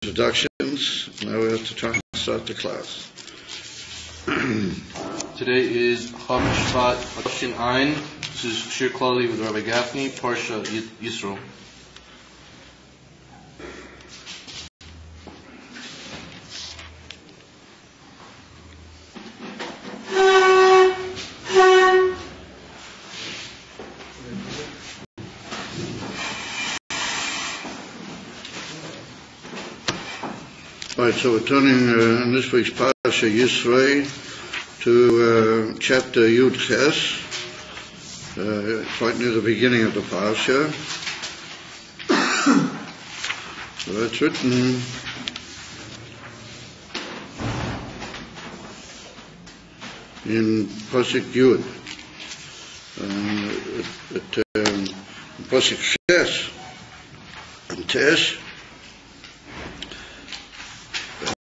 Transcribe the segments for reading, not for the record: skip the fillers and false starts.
Introductions. Now we have to try and start the class. Today is Shvat Shin Ein. This is Shir Klalli with Rabbi Gaffney, Parsha Yisro. Right, so we're turning in this week's Parsha Yisro to chapter Yud Ches, right near the beginning of the Parsha. So it's written in Pasuk Yud, Pasuk Ches and Tes.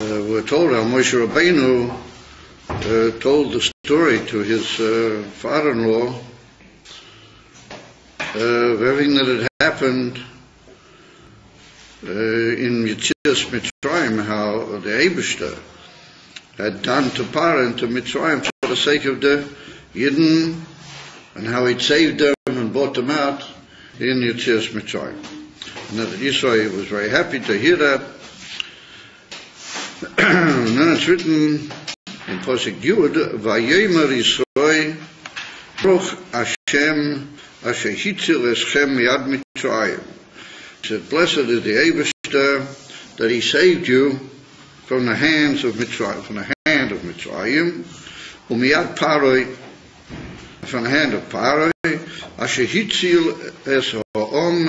We're told how Moshe Rabbeinu told the story to his father-in-law of everything that had happened in Yetzias Mitzrayim, how the Eibishter had done to Parah and to Mitzrayim for the sake of the Yidden, and how he'd saved them and brought them out in Yetzias Mitzrayim. And that Yisro was very happy to hear that. And then it's written in Pasuk Yud, Vayomer Yisro, Baruch Hashem asher hitzil eschem miyad Mitzrayim. He said, blessed is the Eibishter that he saved you from the hands of Mitzrayim, from the hand of Mitzrayim, umiyad Paroi, from the hand of Paroi, asher hitzil es ha'om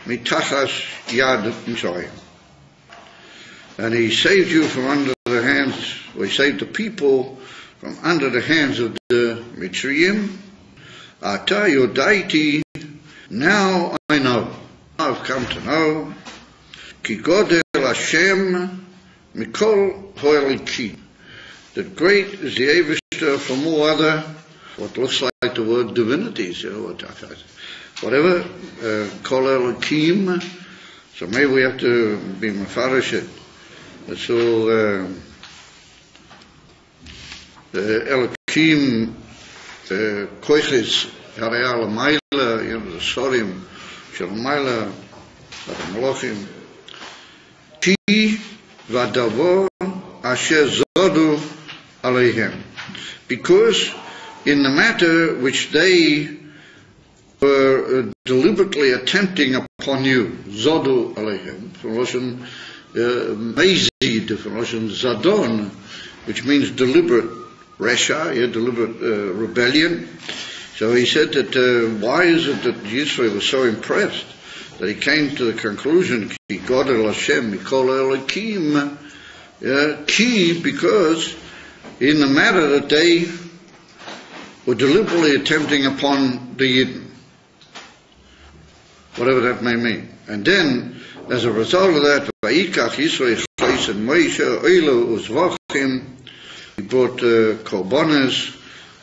mitachas yad Mitzrayim. And he saved you from under the hands, or he saved the people from under the hands of the Mitzrayim. Ata yodaiti, now I know, I've come to know, ki godel Hashem mikol ho'elikim, that great is the Eibishter from all other, what looks like the word divinities, whatever, kol elikim. So maybe we have to be mefarish it. So Elokim Koiches Harei Maila, the Sorim Shel Maila, the Molochim, Ki Vadavo Asher Zodu Aleihem, because in the matter which they were deliberately attempting upon you, Zodu Aleihem, from Russian Mezid, from Russian Zadon, which means deliberate resha, deliberate rebellion. So he said that why is it that Yisro was so impressed that he came to the conclusion, Ki Godel Hashem Mikol Elikim, Ki, because in the matter that they were deliberately attempting upon the Yidden, whatever that may mean. And then, as a result of that, Vayikach Yisro Chais and Moshe Oilo Uzvachim, he brought korbanos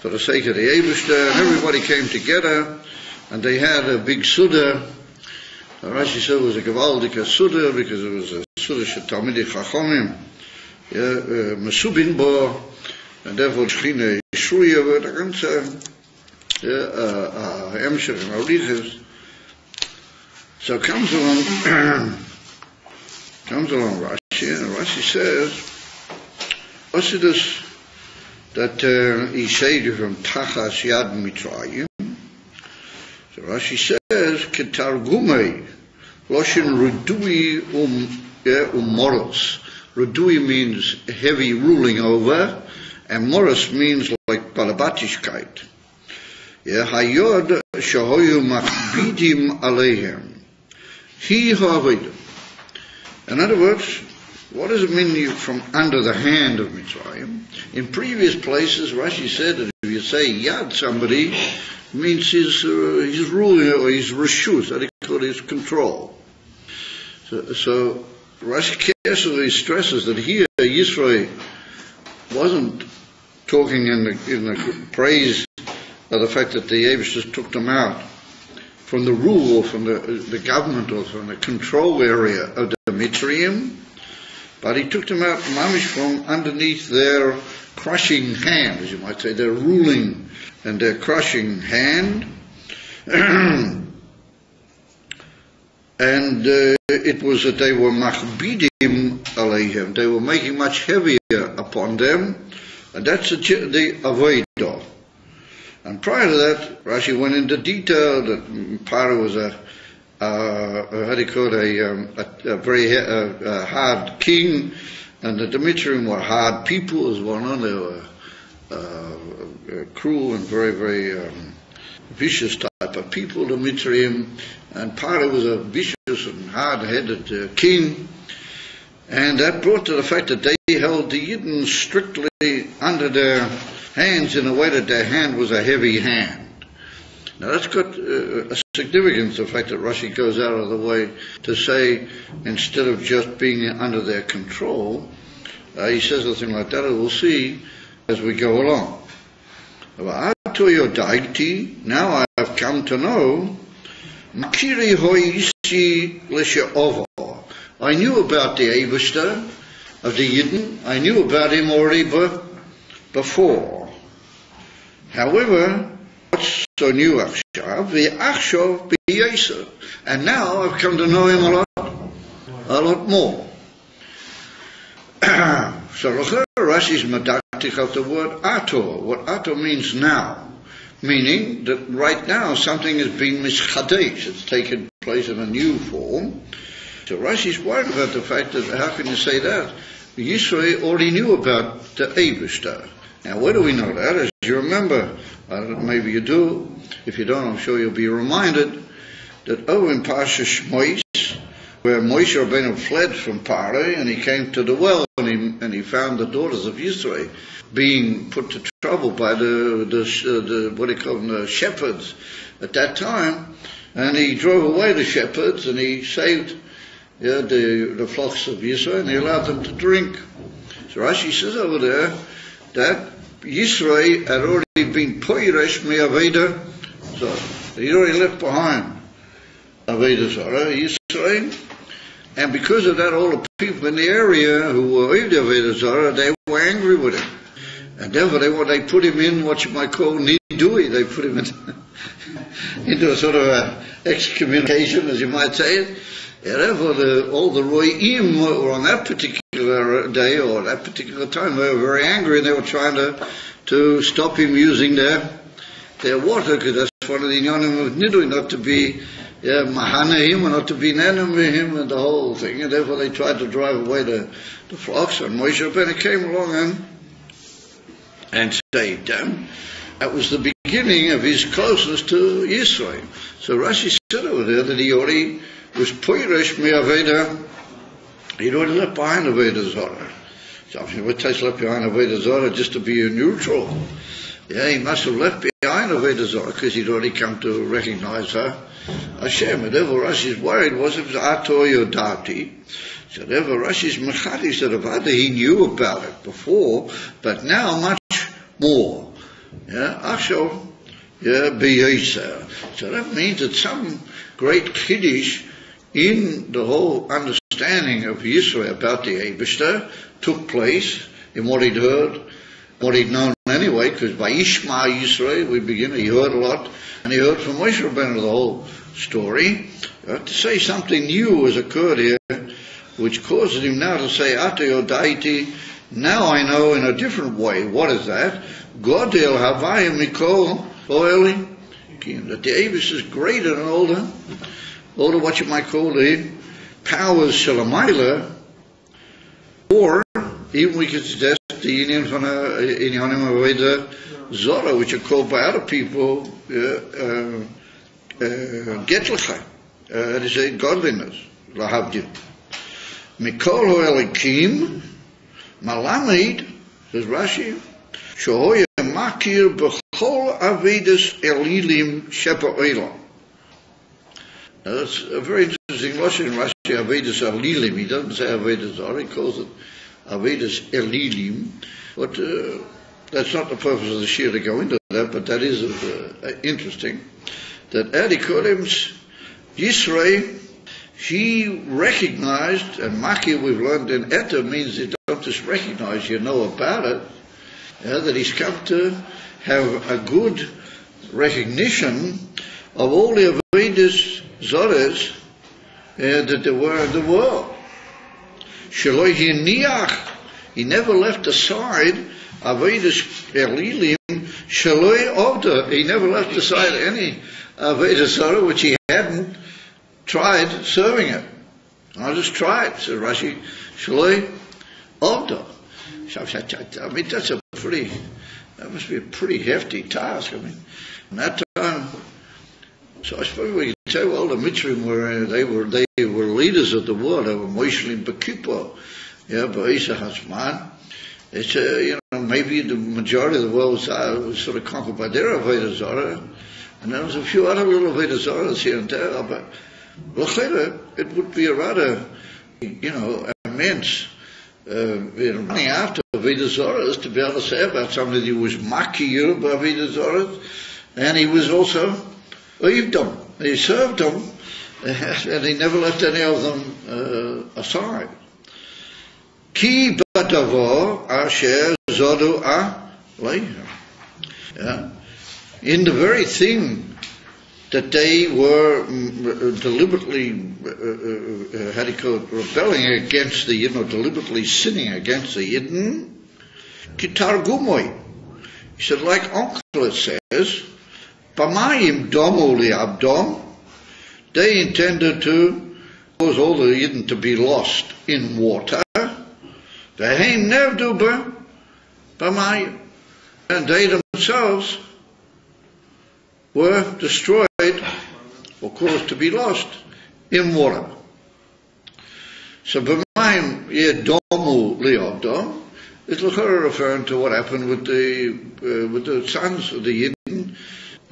for the sake of the Eibishter, and everybody came together, and they had a big Suda. Rashi said it was a Gewaldika Suda, because it was a Suda Shetalmidei Chachomim, Mesubin Bo, and therefore Shechina Yeshruya, but the ganze Emshech and Alichas. So comes along Rashi, and Rashi says, what's it is that he saved you from Tachas Yad Mitzrayim? So Rashi says, Ketargumei, Loshin Rudui Moros. Rudui means heavy ruling over, and Moros means like Balabatishkeit. Hayod Shahoyu Machbidim Aleihem. He ha'avodim. In other words, what does it mean from under the hand of Mitzrayim? In previous places, Rashi said that if you say yad somebody, it means his ruling or his reshus, that he called his control. So Rashi carefully stresses that here Yisro wasn't talking in the praise of the fact that the Eibishter took them out from the rule, or from the government, or from the control area of the Mitzrayim, but he took them out mamish from underneath their crushing hand, as you might say, their ruling and their crushing hand. And it was that they were machbidim aleihem, they were making much heavier upon them, and that's the avodah. And prior to that, Rashi went into detail that Paro was a very hard king, and the Demetrium were hard people as well known. They were cruel and very, very vicious type of people, Demetrium, and Paro was a vicious and hard-headed king, and that brought to the fact that they held the Yidden strictly under their hands in a way that their hand was a heavy hand. Now that's got a significance, the fact that Rashi goes out of the way to say, instead of just being under their control, he says a thing like that, and we'll see as we go along. Now I have come to know, I knew about the Eibishter of the Yidden, I knew about him already before. However, what's so new Achshav, and now I've come to know him a lot more. So Rashi's medactic of the word ato, what ato means now, meaning that right now something has been mischadesh, it's taken place in a new form. So Rashi's worried about the fact that, how can you say that? Yisro already knew about the Eibishter. Now where do we know that? As you remember, maybe you do, if you don't I'm sure you'll be reminded, that over in Parsha Shmois, where Moshe Rabbeinu fled from Paro and he came to the well and he found the daughters of Yisro being put to trouble by the what do you call them, the shepherds at that time, and he drove away the shepherds and he saved the flocks of Yisro and he allowed them to drink. So Rashi says over there that Yisro had already been poiresh mi aveda, so he already left behind aveda Zorah, Yisro. And because of that, all the people in the area who were of the Aveda Zorah, they were angry with him. And therefore they put him in what you might call nidui. They put him into a sort of a excommunication, as you might say it. And therefore all the Ro'im were on that particular day or that particular time, they were very angry and they were trying to stop him using their water, because that's one of the inyanim of nidui, not to be mahana him and not to be nanim with him and the whole thing, and therefore they tried to drive away the flocks, and Moshe Rabbeinu came along and saved them. That was the beginning of his closeness to Yisro. So Rashi said over there that he already was poiresh mi aveda, he'd already left behind Aveda Zorah. So what takes left behind Aveda Zorah just to be a neutral? Yeah, he must have left behind Aveda Zorah because he'd already come to recognize her Hashem. And therefore Rashi's worried was it was Ato Yodati. So therefore Rashi's Mechadi said about it, he knew about it before, but now much more. Yeah, Achshav, B'Yisra. So that means that some great Kiddush in the whole understanding of Yisro about the Eibishter took place in what he'd heard, what he'd known anyway, because by Ishma Yisro, he heard a lot, and he heard from Moshe Rabbeinu the whole story. To say something new has occurred here, which causes him now to say, Ate Yodaiti, now I know in a different way. What is that? Godel Havayim Mikol Oeli, that the Avis is greater than all the what you might call the powers Shalamayla, or even we could suggest the Indian from Inyanim Aveda Zorah, which are called by other people Getlecha, that is a godliness, Lahavdim. Mikol Hoelikim, Malamid, says Rashi, Shohoya Makir Bechol Avedis Elilim Shepa Oilam. Now that's a very interesting lesson in Rashi, Avedis Elilim. He doesn't say Avedis Zorah, he calls it Avedis Elilim. But that's not the purpose of the Shir to go into that, but that is interesting. That Adikolim's Yisro she recognized, and Maki we've learned in Eta means you don't just recognize, you know about it, that he's come to have a good recognition of all the Avodas Zorahs that there were in the world. Sheloi hiniach, he never left aside Avodas Elilim, Sheloi Ovda, he never left aside any Avodah Zorah which he hadn't tried serving it. I just tried, said Rashi, Sheloi Ovda. I mean, that must be a pretty hefty task. I mean, in that time, so I suppose we can say, well, the Mitzrim they were leaders of the world. They were Moishlim Bekipo, Ba'isa Hasman. It's maybe the majority of the world was sort of conquered by their Avodah Zorah, and there was a few other little Avodah Zorahs here and there. But it would be a rather, immense running after Avodah Zorahs to be able to say about somebody who was Makir by Avodah Zorahs, and he was also Oived them. He served them, and he never left any of them aside. Ki badavo asher zodu aleiha. In the very thing that they were deliberately, rebelling against the Yidden, or deliberately sinning against the Yidden, kitar gumoy. He said, like Uncle it says, Pamayim domu liabdom, they intended to cause all the Yidden to be lost in water. Veheim nevdu Pamayim, and they themselves were destroyed or caused to be lost in water. So Pamayim domu liabdom is referring to what happened with the sons of the Yidden.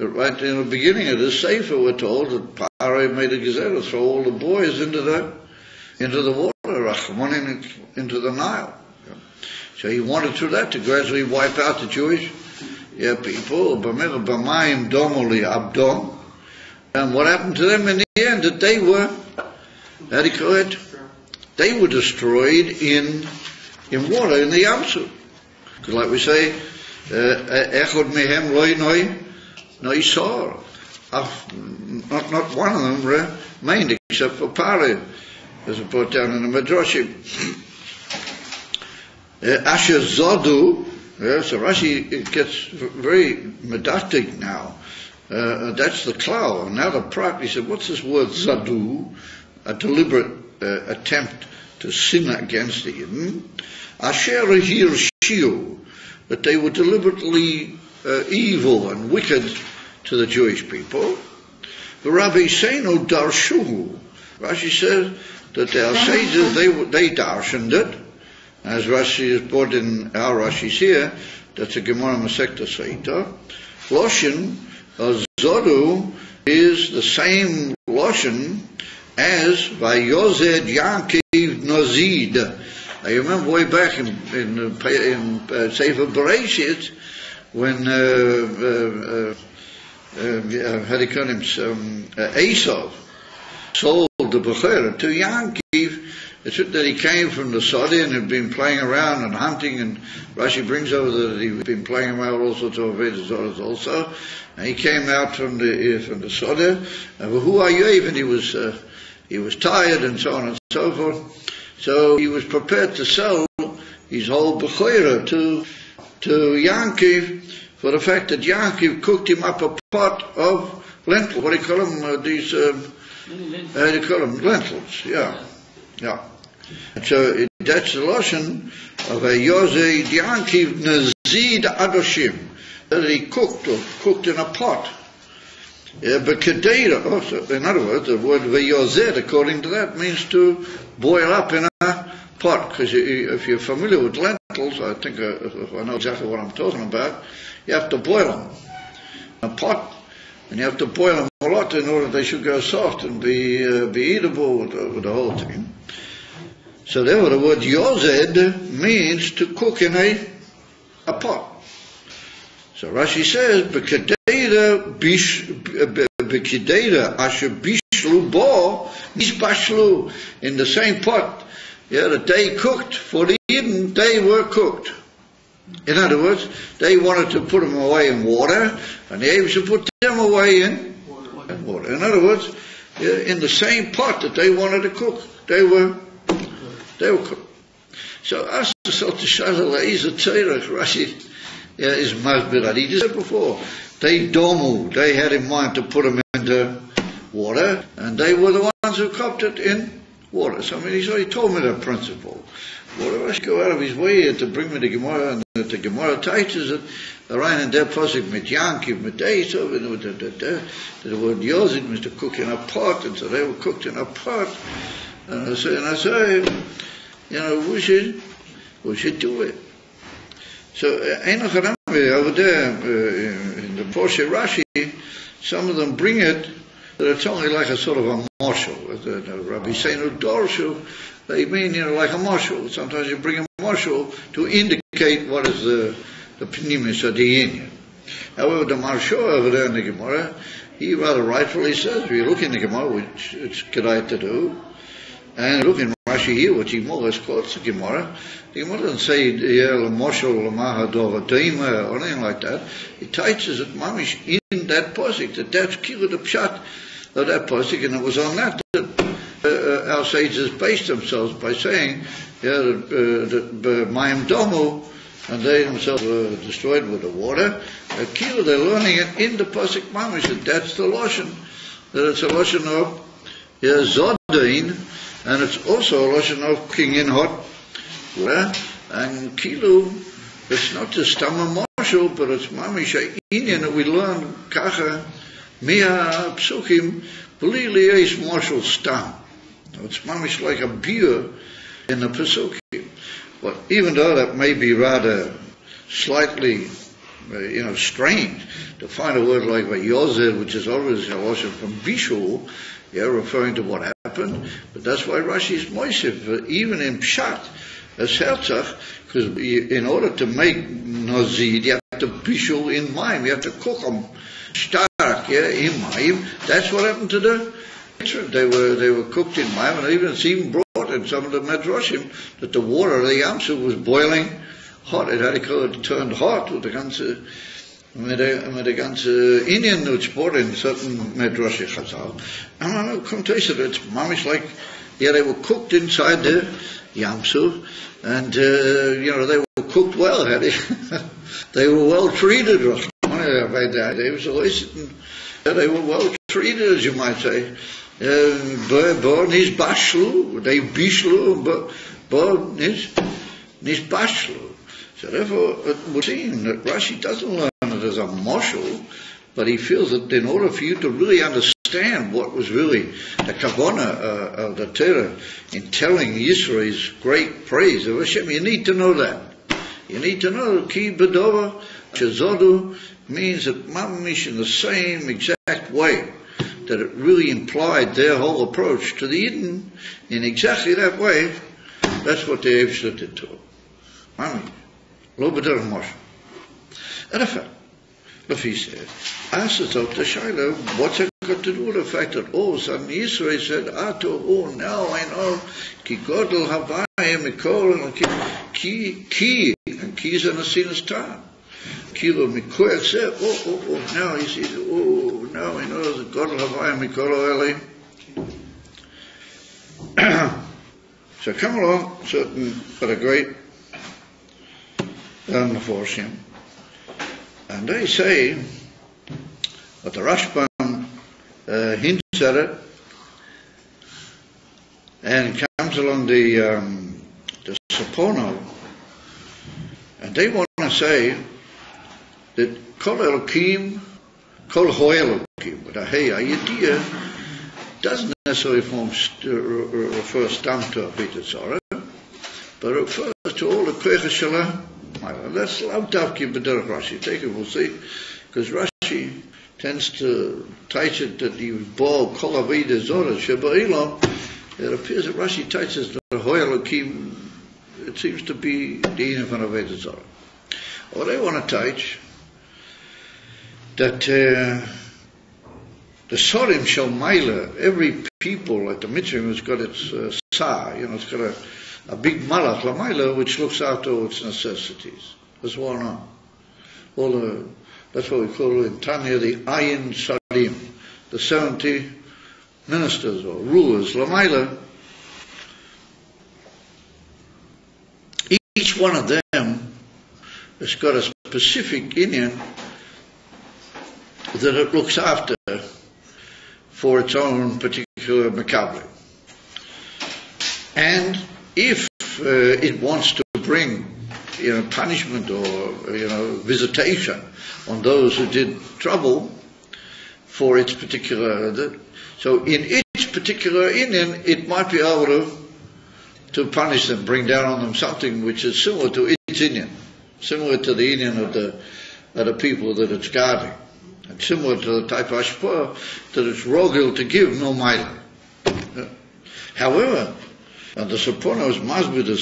Right in the beginning of the Sefer, we're told that Paro made a gezerah, throw all the boys into the water, Rachmanin, into the Nile. So he wanted through that to gradually wipe out the Jewish people. B'mayim domoli abdom. And what happened to them in the end? That they were, they were destroyed in water, in the Yamsuf. Because like we say, echod mehem loy noi. No, he saw. Not one of them remained except for Pari, as it brought down in the Midrashim. Asher Zodu, so Rashi gets very medactic now. That's the Klalli. Now the Prat, he said, what's this word Zadu? A deliberate attempt to sin against the Yidden. Asher Hirshiu, that they were deliberately evil and wicked to the Jewish people. The Rabbi Seinu Darshu. Rashi says that our sages, they darshaned it. As Rashi is brought in our Rashi's here, that's a Gemara Masechta Seita. Loshen, Zodu, is the same Loshen as Vayozed Yankiv Nozid. I remember way back in Sefer Bereshit, when Esau sold the Bechorah to Yankiv. It's that he came from the Sodi and had been playing around and hunting, and Rashi brings over that he'd been playing around with all sorts of Avodah Zorahs also. And he came out from the Sodi, and who are you? And he was tired and so on and so forth. So he was prepared to sell his whole Bechorah to Yankiv for the fact that Yankiv cooked him up a pot of lentils. What do you call them? How do you call them? Lentils, yeah. And so that's the Lashon of a Yozei Yankiv Nazid Adoshim, that he cooked in a pot. But Kedera also, in other words, the word Vayozed, according to that, means to boil up in a pot. Because if you're familiar with lentils, I think if I know exactly what I'm talking about, you have to boil them in a pot, and you have to boil them a lot in order they should go soft and be eatable with the whole thing. So therefore the word Yozed means to cook in a pot. So Rashi says, B'kedera asher bishlu bo nisbashlu, in the same pot, that they cooked for the Eden, they were cooked. In other words, they wanted to put them away in water, and the Abishah put them away in water. In other words, in the same pot that they wanted to cook, they were cooked. So as the Shalala is a Tzerach, Rashi is Masbirat. He just said before, they had in mind to put them into water, and they were the ones who cooked it in water. So I mean, he told me that principle. Well, Rashi go out of his way to bring me the Gemara, and the Gemara teaches it. Rein in der Pasuk mit Yankiv, mit Esav, and the word Yozid means to cook in a pot, and so they were cooked in a pot. And I say, we should do it. So, over there, in the Porsche Rashi, some of them bring it, that it's only like a sort of a marshal. Rabbi Seinu Dorshu, they mean, like a marshal. Sometimes you bring a marshal to indicate what is the pnimis of the Indian. However, the marshal over there in the Gemara, he rather rightfully says, if you look in the Gemara, which it's kedai to do, and look in Rashi here, which he more or less quotes the Gemara doesn't say, marshal, mahador, or anything like that. It teaches it, mamish, in that posik, that's kira the pshat of that posik, and it was on that our sages based themselves by saying that Mayim Domu, and they themselves were destroyed with the water. Kilo, they're learning it in the Pasuk Mamish, that that's the Lashon, that it's a Lashon of Zodain, and it's also a Lashon of cooking in hot water. And Kilo, it's not just Tama Marshal, but it's Mamish Indian that we learn Kacha, Mia Psukim, Bli Lies Marshal Stam. It's mamish like a beer in the Pesukim. But even though that may be rather slightly, strange to find a word like Yozed, which is always a Lashon from Bishul, referring to what happened, but that's why Rashi is moisiv, even in Pshat, as Herzach, because in order to make Nozid, you have to Bishul in Maim, you have to cook them stark, in Maim. That's what happened to the They were cooked in Maim, and even it's even brought in some of the Medrashim that the water of the Yamsu was boiling hot. It had turned hot with the ganze Indian Nutzport in certain Medrashi Chazal. And I come to say that it's mamish like, they were cooked inside the Yamsu, and they were cooked well. They were well treated. They were well treated, as you might say. Nis bashlu, they bishlu, but nis bashlu. So therefore, it would seem that Rashi doesn't learn it as a marshal, but he feels that in order for you to really understand what was really the kavanah of the Torah in telling Yisro's great praise of Hashem, you need to know that. You need to know ki bedova shezodu means that mamish in the same exact way that it really implied their whole approach to the Eden in exactly that way. That's what the Abishah did to him. Mamish. Lo b'derech Moshe. And in fact, Lefi said, asked us out to Shiloh, what's it got to do with the fact that all of a sudden Yisro said, now I know, ki godel havayim mikol, and ki, and ki is an asinus time. Kilo mikoyach said, now he sees, now he knows that godel havayim mikol eli. So come along, certain, but a great Meforshim, and they say that the Rashbam hints at it, and comes along the Sapono, and they want to say that Kol Elokim, Kol Hoelokim, with a hey, idea doesn't necessarily refer stam to a B'Tetzorah, but it refers to all the Koyach Shalah. That's Lavdavki B'derech Rashi. Take it, we'll see, because Rashi tends to teach it that he was born Kol Avida Zorah Sheba'ilam. It appears that Rashi teaches that Hoelokim, it seems to be the Eden of Avida Zorah. Or they want to teach that The Sorim Shel Maila, every people at the Mitzrayim has got its Sar, it's got a big Malach Lamaila which looks after all its necessities. That's well known. That's what we call in Tanya the Ayin Sarim, the 70 ministers or rulers Lamaila. Each one of them has got a specific Indian that it looks after for its own particular makabli. And if it wants to bring punishment or visitation on those who did trouble for its particular, so in its particular Indian it might be able to punish them, bring down on them something which is similar to its Indian, similar to the Indian of the people that it's guarding, and similar to the type of ashpah that it's rogil to give no maila. However, the Sapono is masbid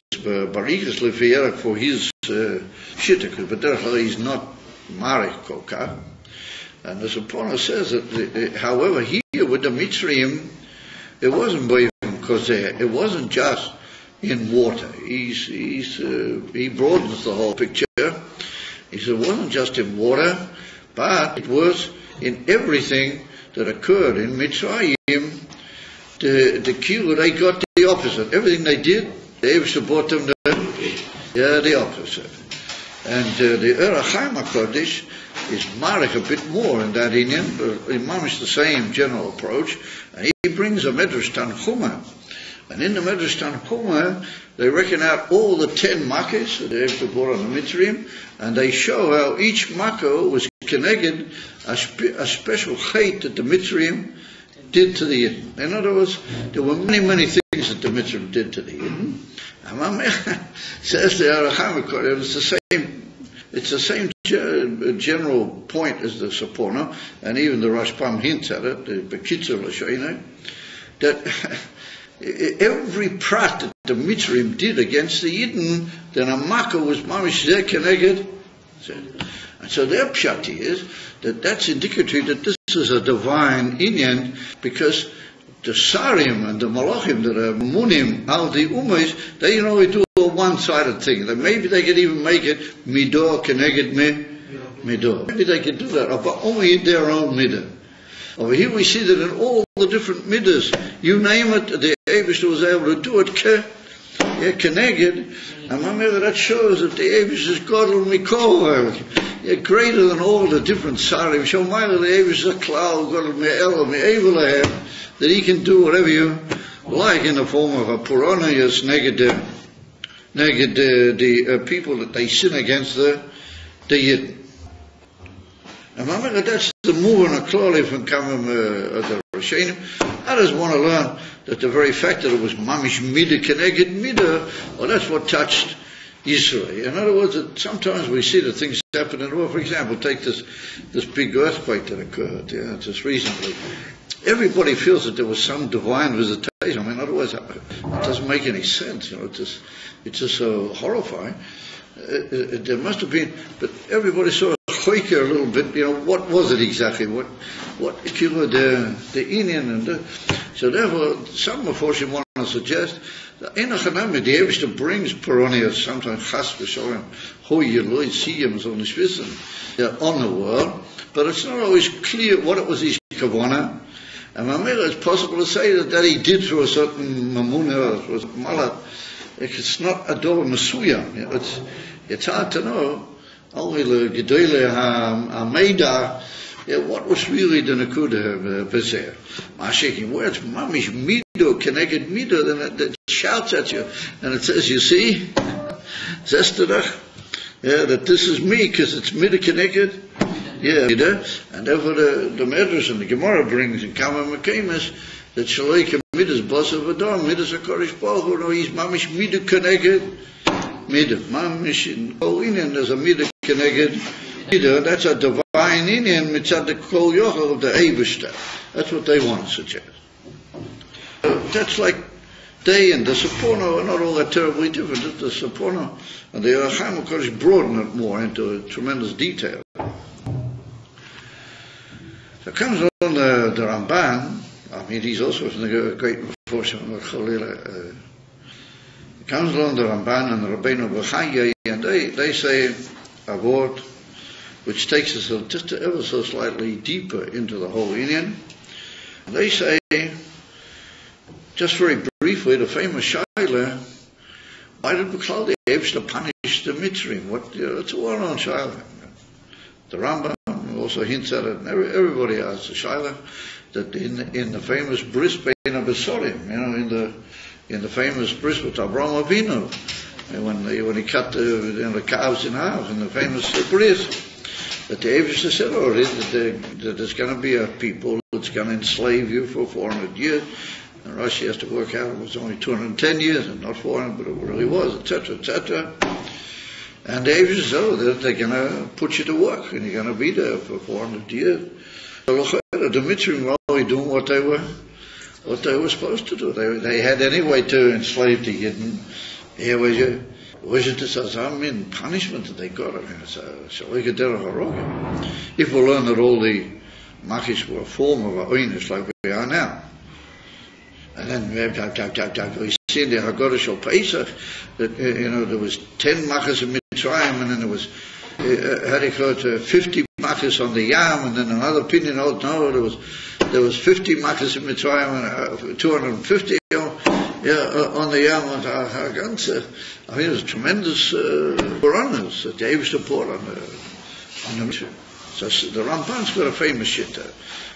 barikas lefiyerach for his shittak, but therefore he's not marek kolka. And the Sapono says that, however, here with the Mitzrayim, it wasn't because it wasn't just in water. He broadens the whole picture. He said it wasn't just in water, but it was in everything that occurred in Mitzrayim. The Kilu, they got the opposite. Everything they did, the Eivshter brought them the opposite. And the Erachaim HaKodesh is marek a bit more in that Indian, but Imam is the same general approach. And he brings a Medrash Tanchuma. And in the Medrash Tanchuma, they reckon out all the 10 makkahs that they have to brought on the Mitzrayim, and they show how each makkah was connected a special chait that the Mitzrayim did to the Yidden. In other words, there were many things that the Mitzrayim did to the Yidden. And says the Aracham HaKodesh, it's the same general point as the Saporno, and even the Rashbam hints at it, the Bekitzer L'Shoinah, that every prat that the Mitzrayim did against the Yidden, then a makkah was mamish zeh keneged. And so their pshat is that that's indicative that this is a divine inyan, because the Sarim and the Malachim that are Munim al the Umays, they do a one-sided thing. That maybe they could even make it Midor Keneged Midor. Maybe they could do that, but only in their own midah. Over here we see that in all the different midas, you name it, the Eivshter was able to do it Keneged. And remember, that shows that the Eivshter is Godel Mikol, greater than all the different Sarim. Shomayla, the Eivshter is a Klalli, Godel Me'el, Me'evelahem, that he can do whatever you like in the form of a Puranias neged the people that they sin against the Yidden. And remember, that's the movement of Klalli from Kamim the Rishonim. Others want to learn that the very fact that it was Mamish Mida Keneged Mida, well, that's what touched Yisro. In other words, that sometimes we see that things happen in the world. For example, take this big earthquake that occurred just recently. Everybody feels that there was some divine visitation. I mean, otherwise it doesn't make any sense. It's just so horrifying. There must have been, but everybody saw a quaker a little bit. What was it exactly? What the Indian and so therefore some Meforshim want to suggest that in a Chanami the Eivshter brings Peronias sometimes Chas v'Sholem Ho Yeloi Siyam so nicht wissen on the world, but it's not always clear what it was his kavanah. And it's possible to say that he did through a certain mamuna or a malat. It's not a dor mesuyam. It's hard to know. Only the gedele ha-meida. What was really the nekuda bezer? Mashiking words, mamish mido connected mido. Then it shouts at you, and it says, "You see, zestadach, that this is me because it's mido connected." And therefore the Medrash and the Gemara brings in Kama Mekemes that Shalei Midas Bosa Vadam, Midas HaKodesh Baruch Hu, no, he's Mamish Midah Keneged Midah. Mamish in Kol Inyan, there's a Midah Keneged Midah. That's a divine Inyan, mitzad the Kol Yochel of the Eivshter. That's what they want to suggest. That's like they and the Saporno are not all that terribly different. The Saporno and the Yerachim HaKodesh broaden it more into tremendous detail. So comes along the Ramban. I mean, he's also from the great Meforshim of Klalli. Comes along the Ramban and the Rabbeinu B'chaya, and they say a word which takes us just ever so slightly deeper into the whole Indian. They say, just very briefly, the famous Shaila, why did Klalli Eibshter punish the Mitzrim? It's a well-known Shaila. The Rambam also hints at it, and everybody has a Shaila, that in the famous bris bein habesorim, in the famous bris with Avraham Avinu, when he cut the calves in half, in the famous bris, that the Eibshter said already that there's going to be a people that's going to enslave you for 400 years. And Rashi has to work out it was only 210 years and not 400, but it really was, etc., etc. And the Eibshter said that they're going to put you to work, and you're going to be there for 400 years. So the Mitzrim were only doing what they were supposed to do. They had any way to enslave the Yidden. Here was it some punishment that they got? I mean, it's a if we learn that all the Machish were a form of a Oynish like we are now. And then we see in the Haggadah Shel Pesach that there was 10 Machas in Mitzrayim, and then there was 50 Machas on the Yam, and then another opinion, there was 50 Machas in Mitzrayim and 250 on the Yam. I mean, it was tremendous Quranas that the Eibshter poured on the Mitzrayim. So the Ramban's got a famous shit,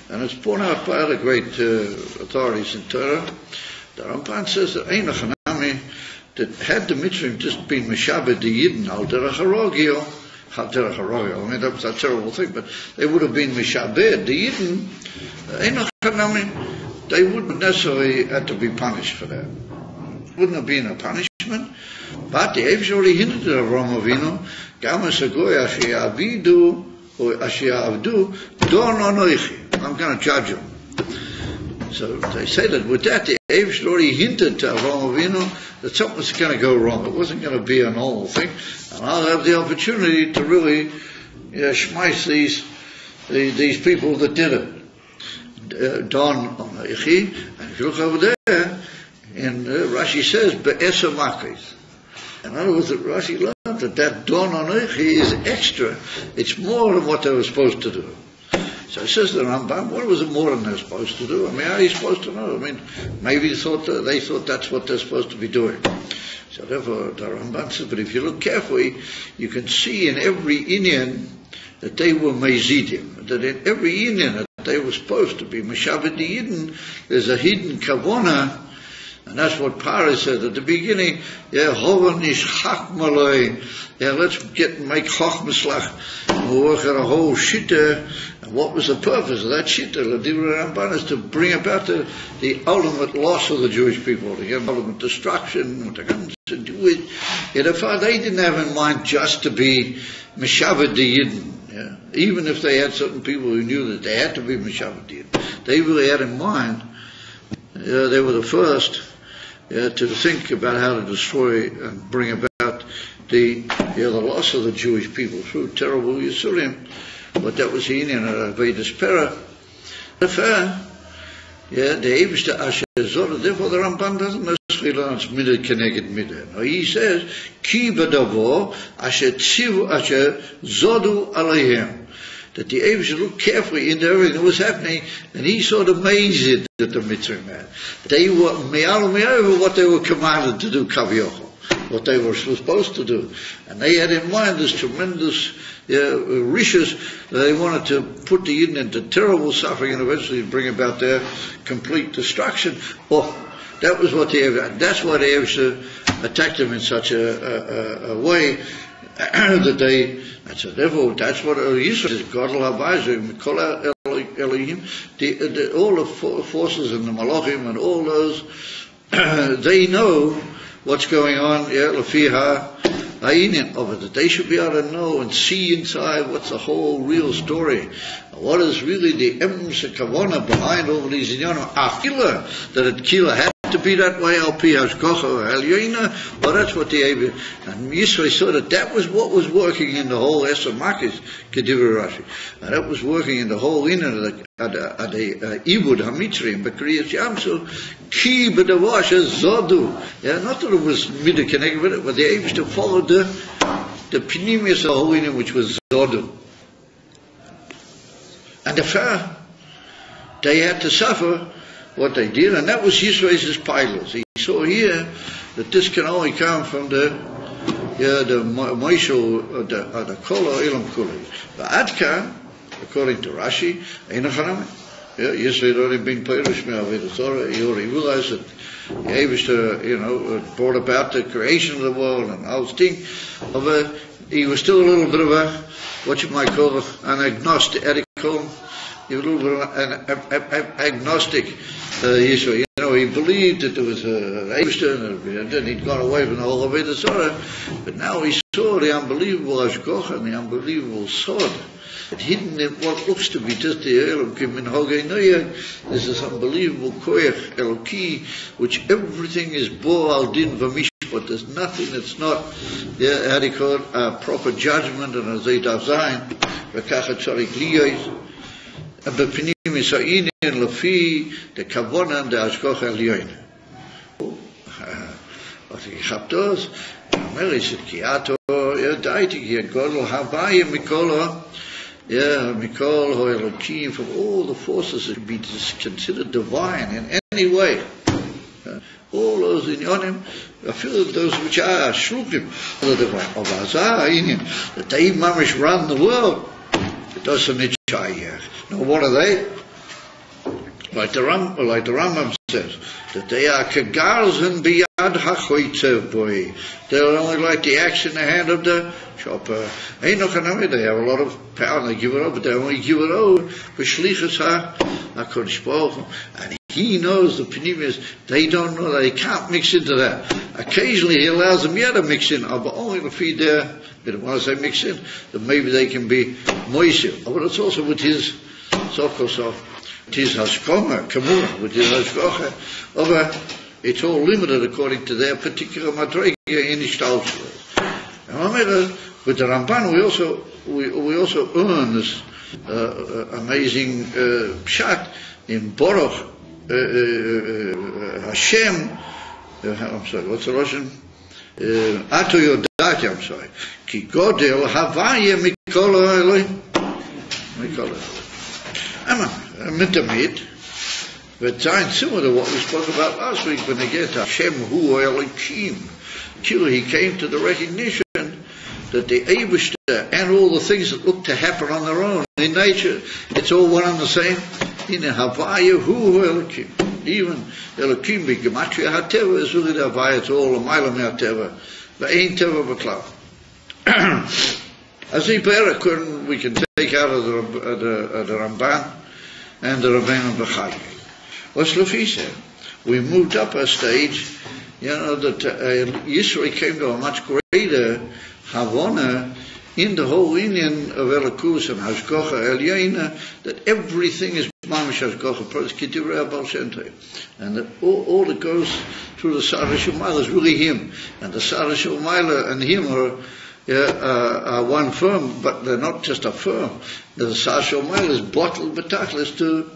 and it's borne out by other great authorities in Torah. The Ramban says that Ein Hanami, that had the Mitzrayim just been Meshabed the Yidden al derech harogio, I mean, that was a terrible thing, but they would have been Meshabed the Yidden. Ein Hanami, they wouldn't necessarily have to be punished for that. Wouldn't have been a punishment, but the Eibshter already hinted at Avraham Avinu, Gam haSagoy asher ya'avidu or asher ya'avdu don anoichi. I'm going to judge them. So they say that with that, the Eibshter already hinted to Avraham Avinu that something was going to go wrong. It wasn't going to be a normal thing, and I'll have the opportunity to really schmeiss these people that did it. Don anoichi, and if you look over there, and Rashi says be'esa makis. In other words, that Rashi learned that don anoichi is extra. It's more than what they were supposed to do. So it says the Rambam, what was it more than they're supposed to do? I mean, how are you supposed to know? I mean, maybe they thought that's what they're supposed to be doing. So therefore, the Rambam says, but if you look carefully, you can see in every Indian that they were Mezidim, that in every Indian that they were supposed to be Meshabed Yidden, there's a hidden Kavona. And that's what Parah said at the beginning. Hovan ish chachmaloi. Let's make chachmaslach. We'll work out a whole shitta. And what was the purpose of that shitta? L'divrei Ramban is to bring about the ultimate loss of the Jewish people, to get ultimate destruction, to come to do it. They didn't have in mind just to be Meshabed the Yidden. Even if they had certain people who knew that they had to be Meshabed the Yidden, they really had in mind. They were the first to think about how to destroy and bring about the loss of the Jewish people through terrible Yisurim. But that was the Indian Vedas Pera. The Eibshter Asher Zoda. Therefore, the Ramban doesn't necessarily learn it's midah keneged midah. No, he says Ki b'davo Asher tzivu Asher Zodu aleihem. That the Eibshter looked carefully into everything that was happening, and he sort of amazed that the Mitzrim had. They were me'al what they were commanded to do, kavyochel, what they were supposed to do. And they had in mind this tremendous riches that they wanted to put the Yidden into terrible suffering and eventually bring about their complete destruction. That was what that's why the Eibshter attacked them in such a way that they. Therefore, that's what Yisro says. God will Elohim. All the forces and the Malachim and all those, they know what's going on. Of it, that they should be able to know and see inside what's the whole real story. What is really the Kavona behind all these Inyanim? Achila, that Kila had to be that way, Al Pi Hashkocha Elyoina, well, that's what the Abel, and Yisro saw that was what was working in the whole Eser Makis, Kedivra Rashi. And that was working in the whole inner of the Ibud Hamitzrim, Bekriyas Yamsu, Ki B'Davash Zodu. Yeah, not that it was middle connected with it, but the Abel to follow the Pneumius of the whole inner, which was Zodu. And the fair, they had to suffer what they did, and that was Yisro's pilots. He saw here that this can only come from the Moishel, the Kola Elam Kula. But Adkan, according to Rashi, Yisro had already been Perish Me'aved Torah. He already realized that the Eibishter, brought about the creation of the world and all things. He was still a little bit of a, what you might call an agnostic. He was a little bit of an agnostic Yisro. He believed that there was an Eibishter, and then he'd gone away from the whole of the Torah. But now he saw the unbelievable Hashkocha and the unbelievable sword. Hidden in what looks to be just the Elokim in Hogei Noyag, there's this unbelievable Koyach Eloki, which everything is Bo al Din V'Mishpat. There's nothing that's not, how do you call it, proper judgment, and as they Davzayin, V'Kachat Tzarik Liyois, and B'Pinim Yisa'inin Lefi, the Kavona and the Hashkocha Elyoin. Was he Chabtos? He said, Kiato, Daiti, he had Godel Havaya Mikolo. Mikol Hoelokim, from all the forces that could be considered divine in any way. All those in Yonim, I feel those which are Shlukim, the divine, of Azar, that they mamish run the world. It doesn't Nichayah. Now what are they? Like the Rambam says, that they are Kagars and Biyad HaChoytzev boy. They're only like the axe in the hand of the chopper. They have a lot of power and they give it over, but they only give it over for Shlichus HaKodesh Baruch Hu. And he knows the Pneumius, they don't know, they can't mix into that. Occasionally he allows them to mix in, but only to feed their, they don't want to say mix in, that maybe they can be moisil. But it's also with his Sokosof. It is Hashkoma, Kamura, which is Hashkocha. It's all limited according to their particular madrega in Ishtalshua. And with the Ramban, we also earn this amazing pshat in Baruch Hashem. I'm sorry, what's the Russian? Ato Yodati, I'm sorry. Ki Godel Havaya Mikolo Elohim. Mikolo Elohim. Mitamid, but similar to what we spoke about last week when they get Hashem Hu Elokim. He came to the recognition that the Eibishter and all the things that look to happen on their own in nature, it's all one and the same. In Havaya Hu Elokim. Even Elokim be Gematria HaTeva is really the Havaya, it's all a Mailam HaTeva. But ain't Teva B'Klav. As we can take out of the Ramban and the Rabbeinu B'Chai. What's Lefi said? We moved up a stage, that Yisro came to a much greater Havana in the whole Indian of Elokus and Hashkocha Elyoina, that everything is Mamish Hashkocha, Kidivrei Baal Shem Tov, and that all that goes through the Sara Shumaila is really him, and the Sara Shumaila and him are one firm, but they're not just a firm. The Sar Shomayl is bottled betachlis to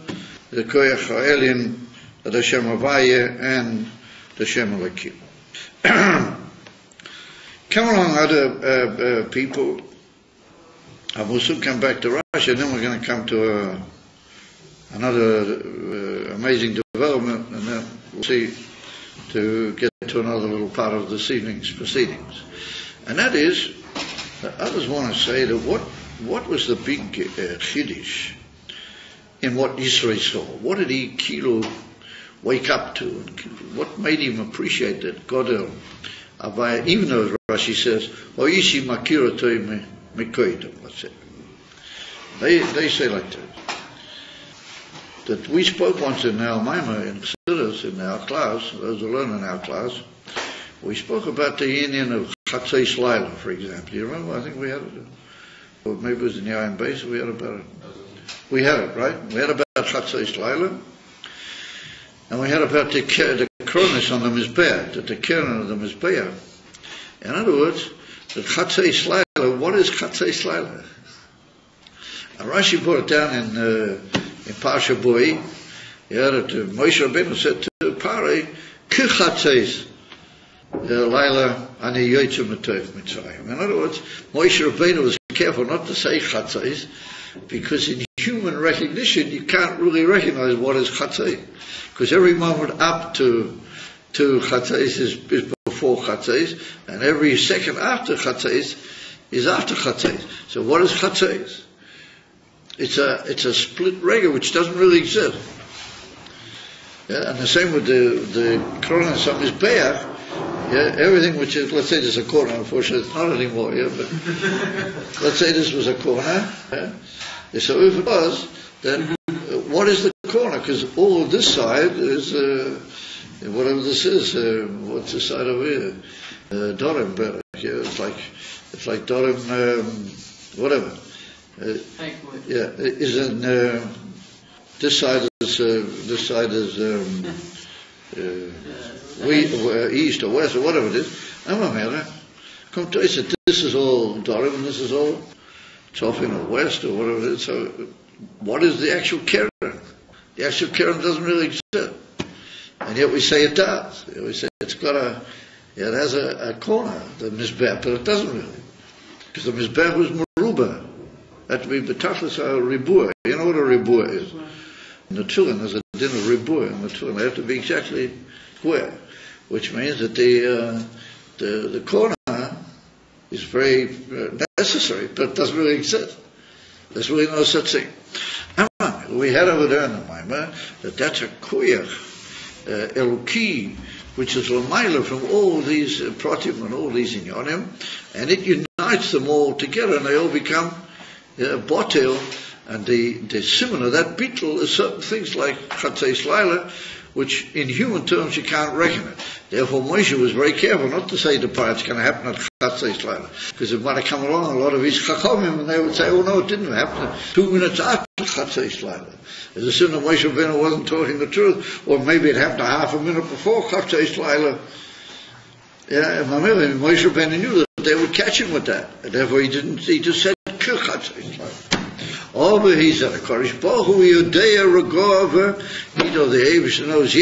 the Koyach Ha'elin, the Shem Havaya, and the Shem Elokim. Come along, other people. We'll soon come back to Russia, and then we're going to come to another amazing development, and then we'll see to get to another little part of this evening's proceedings. And that is, that others want to say that what was the big chiddush in what Yisro saw? What did he wake up to? What made him appreciate that God, even though Rashi says, "Oishi makira toy mekoidem," let's say, they say like that we spoke once in our Maimah in Chassidus in our class, those who learn in our class. We spoke about the union of Chatzos Laila, for example. Do you remember? I think we had it. Or maybe it was in the Iron Base. We had about it. We had it, right? We had about Chatzos Laila. And we had about the kronis on the Mizbeach, that the keren of the Mizbeach. In other words, the Chatzei Slaila, what is Chatzei Slaila? And Rashi brought it down in Parsha Boi, that Moshe Rabbeinu said to Pare, Ki Chatzeis Laila ani Yoytze Metoif Mitzrayim. In other words, Moshe Rabbeinu was careful not to say Chatzeis, because in human recognition you can't really recognize what is Chatzei, because every moment up to Chatzeis is before Chatzeis, and every second after Chatzeis is after Chatzeis. So what is Chatzeis? It's a split regel which doesn't really exist. Yeah, and the same with the kronos on Mizbeach. Yeah, everything which is, let's say there's a corner, unfortunately it's not anymore, yeah, but let's say this was a corner. Yeah. So if it was, then what is the corner? Because all of this side is, whatever this is, what's the side over here? Dorim, yeah, it's like Dorim, whatever. Yeah, is in, this side is east or west or whatever it is. I'm a matter. Come to it. This is all Dorim and this is all Tzofin or west or whatever it is. So, what is the actual keren? The actual keren doesn't really exist, and yet we say it does. We say it has a corner, the Mizbeach, but it doesn't really, because the Mizbeach was Meruba. Had to be betachlis a ribua. You know what a ribua is? In the Tefillin, there's a din of ribua in the Tefillin. They have to be exactly square, which means that the corner is very necessary, but it doesn't really exist. There's really no such thing. We had over there in the Maimah that that's a koyach, eluki, which is l'mayla from all these pratim and all these inyanim, and it unites them all together, and they all become botel, and the similar, that bittul is certain things like Chatzei Slaila, which in human terms you can't reckon it. Therefore Moshe was very careful not to say the part it's going to happen at Chatzei Slaila, because it might have come along a lot of his chachamim and they would say, oh no, it didn't happen 2 minutes after Chatzei Slaila. As a sin of Moshe Rabbeinu wasn't talking the truth, or maybe it happened a half a minute before Chatzei Slaila. Yeah, Moshe Rabbeinu knew that they would catch him with that, and therefore he just said Chatzei Slaila. Over he said, a Kodesh Baruch Hu Yodea Regova, he knows the Eibush knows,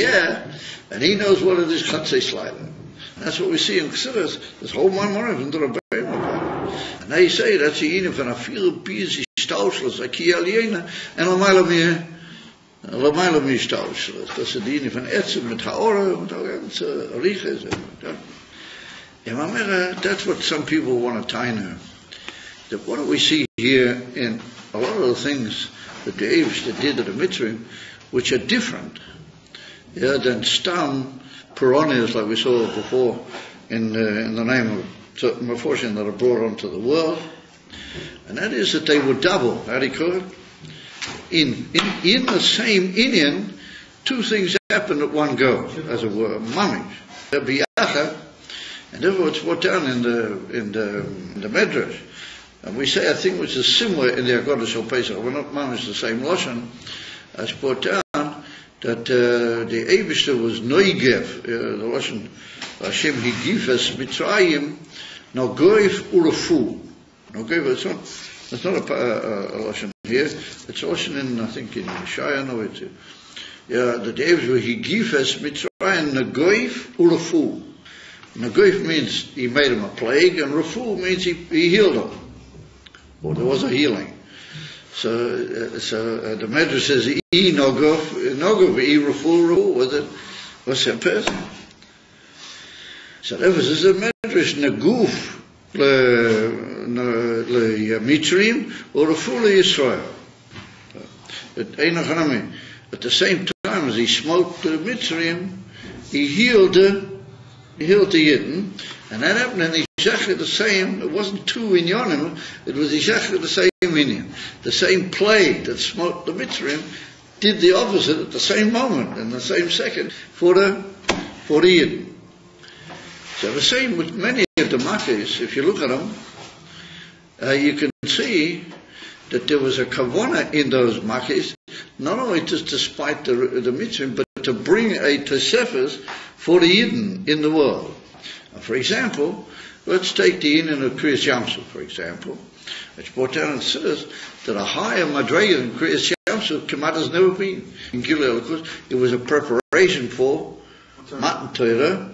and he knows what it is Chatzei Slaila. That's what we see in Chassidus. This whole Maimonides in the Rebbeim. And they say that's the Yinif and a feel busy Stauschlos, a Ki Aliena, and Lamaila mi Stauschlos. That's the Yinif and Etzim mit Haora, mit Ariches. That's what some people want to tie now. That what do we see here in a lot of the things that the Eibush did at the Mitzrayim, which are different, than Stam Peronias like we saw before in the name of certain Meforshim that are brought onto the world, and that is that they were double. How do you call it? In the same Inyan, two things happen at one go, as it were, mamish. Biyacha, and therefore it's brought down in the Medrash. And we say a thing which is similar in the Haggadah Shel Pesach. We're not mamish the same lashon. As brought down that the Eibishter was noigev, the lashon Hashem higifes Mitzrayim nogoif ulefu. Nogoif. It's not a lashon here. It's a lashon in, I think, in Yeshaya. No, it's the Eibishter was higifes Mitzrayim nogoif ulefu. Nogoif means he made him a plague, and refu means he healed him. Or there was a healing. So the Medrash says, "I nogov, I refu, what's that person?" So therefore, this is a Medrash neguf le Mitzrayim or refu le Yisrael. At the same time as he smote the Mitzrayim, he healed the Yidden, and that happened in exactly the same. It wasn't two inyanim, it was exactly the same inyan. The same plague that smote the Mitzrayim did the opposite at the same moment, in the same second, for the Yidden. So the same with many of the Makkahs. If you look at them, you can see that there was a kavanah in those Makkahs, not only just to spite the Mitzrayim, but to bring a Tosefes for the Yidden in the world. For example, let's take the Union of Kriyas Yamsuf, for example. It's brought down and says that a higher Madrega than Kriyas Yamsuf Kemat has never been. In Gilel, of course, it was a preparation for Matan Torah,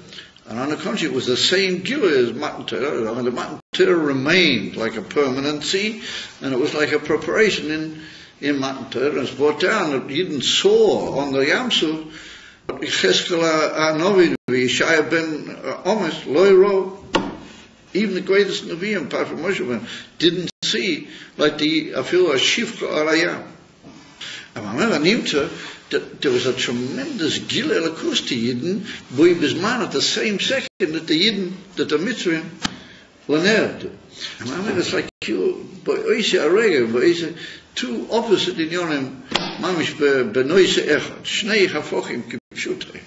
and on the contrary, it was the same Gilel as Matan Torah. And the Matan Torah remained like a permanency, and it was like a preparation in Matan Torah. And it's brought down that Yidden saw on the Yamsuf Cheskel Anovi, Yeshaya ben Omes, Loiro. Even the greatest Nevi'im, apart from Moshe Ben, didn't see like the Afil Shifcha Arayam. And I remember Nimta that there was a tremendous Gilel Akus to Yidden, Bui Bisman at the same second that the Yidden, that the Mitzrayim were there. And I remember it's like you, Boise Arega, Boise, two opposite in Yonim, Mamish Benoise Echad, Shnei Hafochim Kipshutai.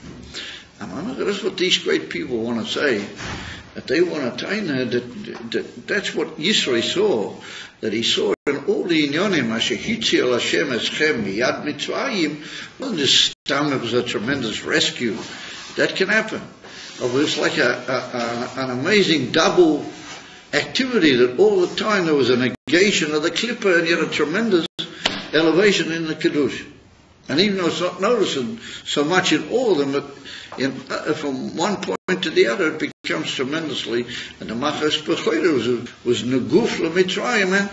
And I remember that's what these great people want to say. That they want to tell that's what Yisro saw, that he saw in all the inyonim, Asher Hitziel Hashem Eschem Miyad Mitzrayim, wasn't this stam, it was a tremendous rescue. That can happen. It was like an amazing double activity that all the time there was a negation of the Klippa and yet a tremendous elevation in the Kiddush. And even though it's not noticed so much in all of them, but from one point to the other, it becomes tremendously. And the Machas B'choder was Neguf LeMitzrayim and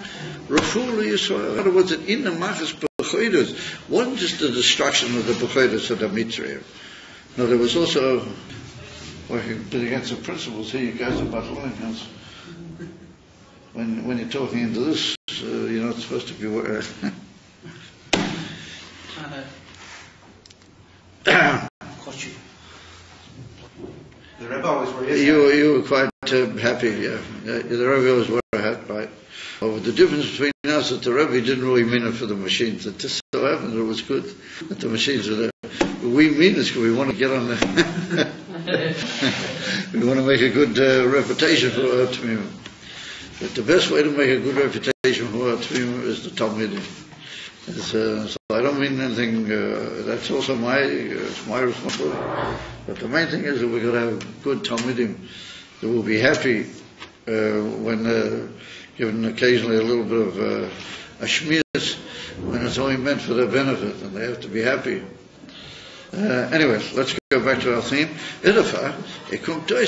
Raful Yisrael. In other words, that in the Machas B'choder wasn't just the destruction of the B'choder of the Mitzrayim. No, there was also working against the principles here. You guys are battling us. When you're talking into this, you're not supposed to be. The Rebbe always wore his hat. You were quite happy, yeah. The Rebbe always wore a hat, right? Well, the difference between us is that the Rebbe didn't really mean it for the machines. It just so happened that it was good that the machines were there. We mean this because we want to get on the... we want to make a good reputation for our Tmimim. But the best way to make a good reputation for our Tmimim is the Talmudim. So I don't mean anything, that's also it's my responsibility. But the main thing is that we've got to have good Talmudim that will be happy when given occasionally a little bit of a shmiras, when it's only meant for their benefit, and they have to be happy. Anyway, let's go back to our theme. Edafa, it comes to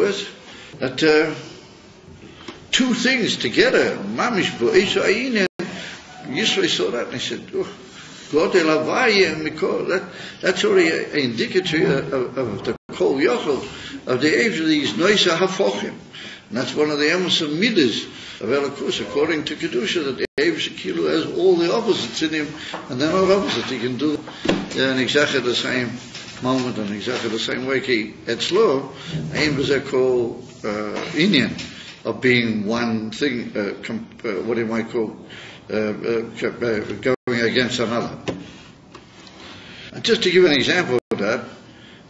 us that two things together, mamish bo'is ha'inen. Yisro saw that and he said, oh, God that's already an indicator of the Kol Yochel, of the age of these Noisa Hafochim. And that's one of the Amos of Midas of Elokus, according to Kedusha, that the Eivish Kilu has all the opposites in him, and they're not opposites. He can do in exactly the same moment and exactly the same way. Etzlo, Ein B'zeh Kol Inyan, of being one thing, what you might call going against another. And just to give an example of that,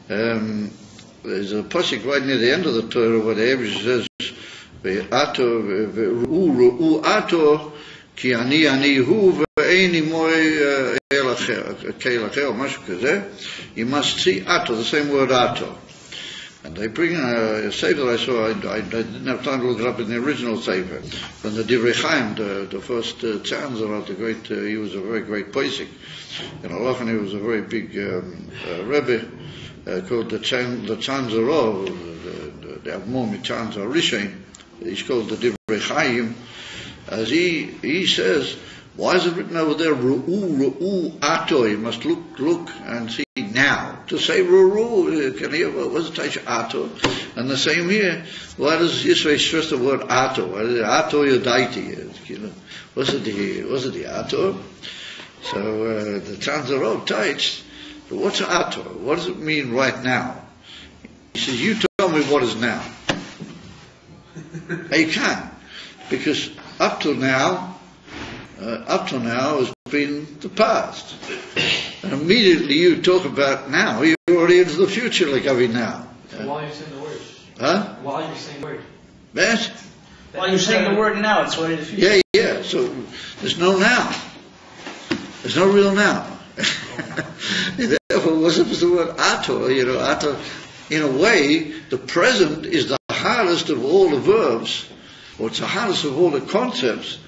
there's a pasuk right near the end of the Torah where the Avish says, "Ru'u ato ki ani hu ve'eni moi el acher, keil acher," or mashu kazeh. You must see ato, the same word ato. And they bring a sefer I saw, I didn't have time to look it up in the original sefer, from the Divrei Chaim, the first Tzanzer, the great, he was a very great posik. In Alochen he was a very big Rebbe, called the Tzanzer, the Avmom Tzanzer Rishon. He's called the Divrei Chaim. As he says, why is it written over there, Ru'u ato? You must look and see now. To say Ru'u, can you hear what's the Taisha ato? And the same here, why does Yisro stress the word ato? Why is it ato yodaiti? Was it the ato? So the Tzanzer Taich, but what's ato? What does it mean right now? He says, you tell me what is now. You can't, because up till now has been the past. And immediately you talk about now, you're already into the future, like I mean now. So while you're saying the word. Huh? While you're saying the word. Yes? While you're saying the word now, it's already the future. Yeah, so there's no now. There's no real now. What's the word ato? Ato, in a way, the present is the hardest of all the verbs, or it's the hardest of all the concepts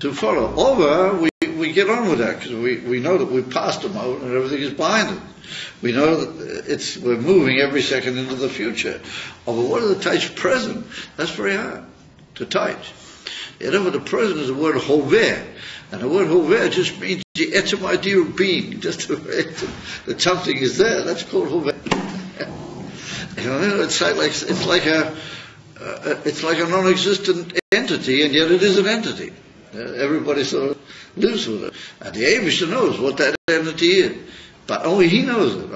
to follow. Over, we get on with that because we know that we've passed the mode and everything is behind it. We know that we're moving every second into the future. Over what are the types present? That's very hard to type. The present is the word hoveh, and the word hoveh just means the etzem idea of being, just that something is there. That's called hoveh. It's like a non-existent entity, and yet it is an entity. Everybody sort of lives with it, and the Eibishter knows what that entity is, but only He knows it.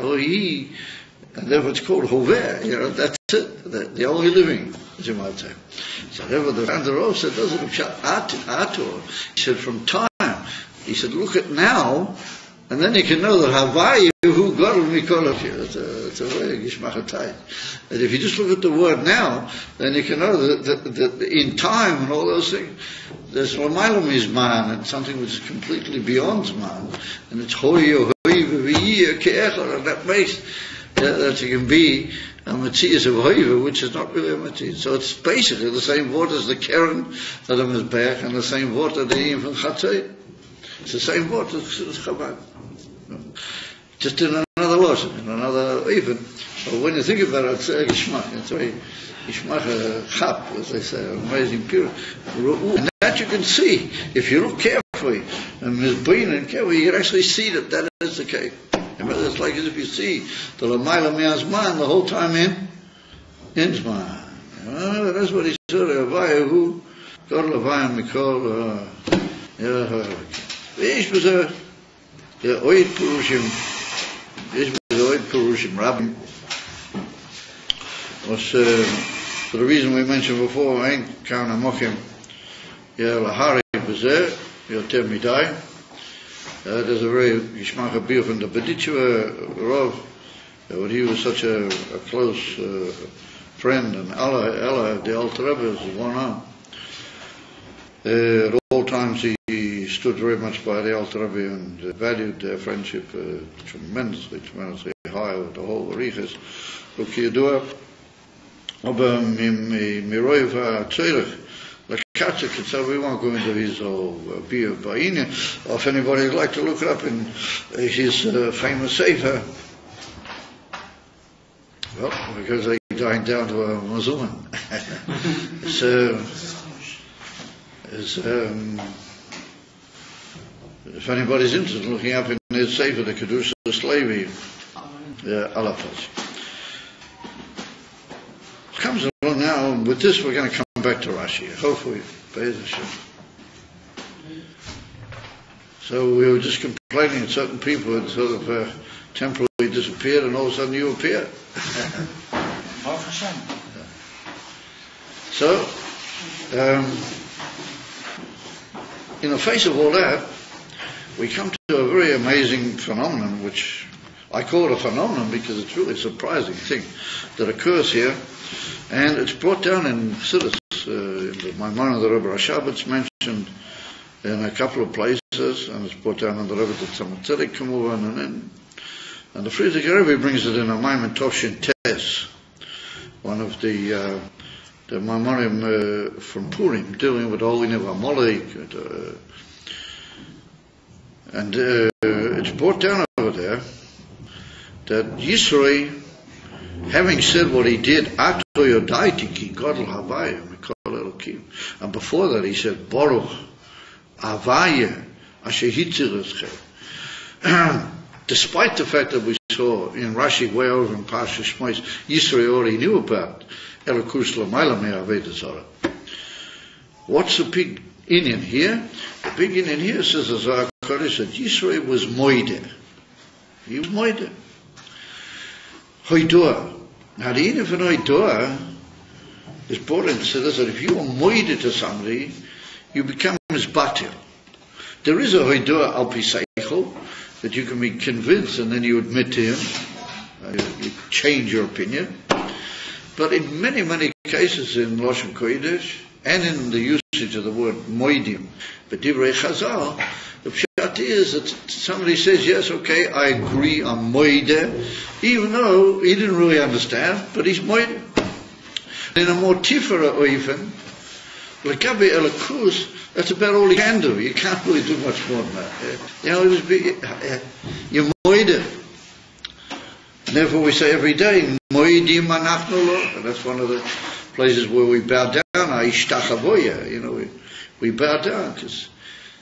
And therefore it's called hoveh. That's it. The only living, as you might say. So therefore the Vanderov said, doesn't ator. He said from time. He said, look at now, and then you can know that Havayu who Gadol mikol hafir. It's a very gishmachatay. And if you just look at the word now, then you can know that in time and all those things, there's l'mayla mizman, and something which is completely beyond zman, and it's hoyo hoiv ke'echad, and that makes that you can be a Matthias of Hoiva, which is not really a Matthias. So it's basically the same word as the Keren that is back, and the same word that the Yim from Chatzai. It's the same word as Chabad. Just in another lotion, in another even. But when you think about it, it's a Gishmach. It's a Gishmach Chap, as they say, an amazing pure. And that you can see, if you look carefully, and Mizbein and carefully, you can actually see that is the case. It's like as if you see the Lamayla Miazman the whole time in Zman. That's what he said. Avaya who got Lavaya Mikol. Veish b'zeh oid Purushim. Veish b'zeh oid Purushim. Rabbi was for the reason we mentioned before. Ain't Kana Mochim. Lahari b'zeh yoter midai. There's a very Yishmacha Bir from the Bedichua Rav, when he was such a close friend, and Allah, the Alter Rebbe, is one arm. At all times he stood very much by the Alter Rebbe and valued their friendship tremendously high with the whole Riches. Look, Yadua, aber miroiv ha'tzorech, so we won't go into his whole beer ba'ina. Or if anybody would like to look it up in his famous sefer, well, because they dined down to a Muslim. If anybody's interested in looking up in his sefer, the Kedusha Slavi, Alafas. Comes along now, and with this we're going to come back to Rashi, hopefully. So we were just complaining that certain people had sort of temporarily disappeared, and all of a sudden you appear. So, in the face of all that, we come to a very amazing phenomenon, which I call it a phenomenon because it's really a surprising thing that occurs here, and it's brought down in Chassidus. In the Maimon of the Rebbe Rashab, it's mentioned in a couple of places, and it's brought down in the Rebbe Tzedek Kamuvan, and the Frierdiker Rebbe brings it in a Maimon Toshin Tes, one of the Maimonim from Purim, dealing with Holy Neva Amalek, and it's brought down over there that Yisro, having said what he did, and before that he said, Baruch Avaya Asher Hitzir. Despite the fact that we saw in Rashi way over in Parsha Shmois, Yisro already knew about Elokus L'mayla Me'aved Zara. What's the big inyan here? The big inyan here says, as our Kodesh said, Yisro was moide. He was moide. Hoidoah. Now the inyan for Hoidoah is brought in to say that if you are moide to somebody, you become his batil. There is a Hoidoah al pi seichel, that you can be convinced and then you admit to him, you change your opinion. But in many, many cases in Lashon Kodesh, and in the usage of the word moidim, but divrei Chazal, the pshat pshat is that somebody says, yes, okay, I agree, I'm moide, even though he didn't really understand, but he's moide. In a more tifera oifen, lekabe elakus, that's about all he can do. You can't really do much more than that. You know, you're moide. Therefore we say every day, moidim anachnu lo, and that's one of the places where we bow down, aishtachavoya, you know, we bow down, because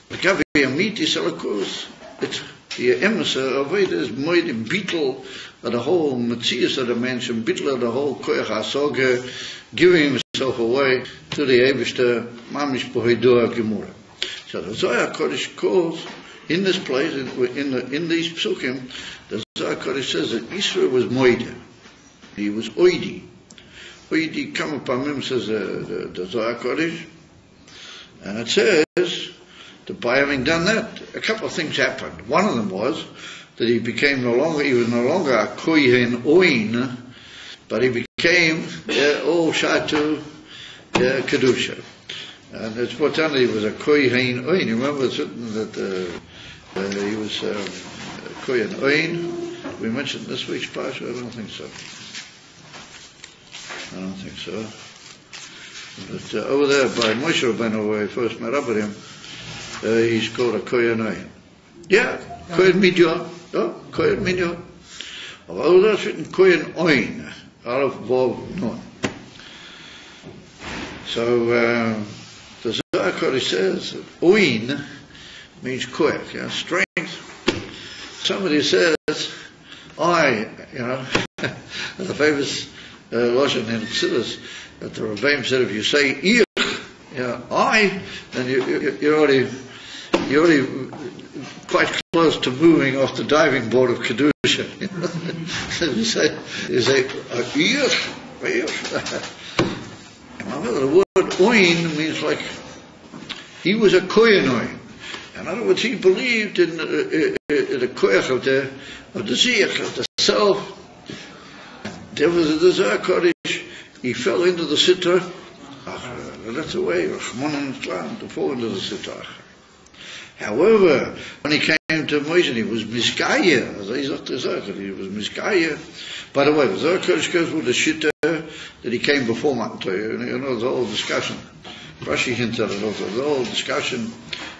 lekabe amitis elakus, it's the emissary of it is moidim beetle of the whole Metzias of the mention, beetle of the whole koyach hasoge, giving himself away to the Eibishter, mamish bohidua gemura. So the Zohar Kodesh calls in this place, in these psukim, the Zohar Kodesh says that Yisro was moide, he was oidi. Oidi come upon him, says the Zohar Kodesh, and it says that by having done that, a couple of things happened. One of them was that he was no longer a kohen oin, but he became all shatu kedusha. And it's what he was a kohen oin. You remember it's written that he was kohen oin. We mentioned this week's parsha. I don't think so. But over there by Moshe Rabbeinu, where he first met up with him, he's called a kohen oin. Yeah, kohen midyon. Oh, kohen midyon. Although that's written kohen oin, Aleph Vav Nun. So the Zohar Kodesh says that oin means koyach, strength. Somebody says, the famous Lashon in Chassidus, that the Rebbeim said if you say I, then you're already quite close to moving off the diving board of kedusha. you say the word oin means like he was a kohen oin. In other words, he believed in the koyach of the ziyach, of the self. There was the Zohar Kodesh. He fell into the sitra. That's the way, to fall into the sitra. However, when he came to Moshe, he was miskaya. He was miskaya. By the way, the Zohar Kodesh goes with the shitta that he came before Matan Torah. You know, the whole discussion. Rashi hinted at it also. The whole discussion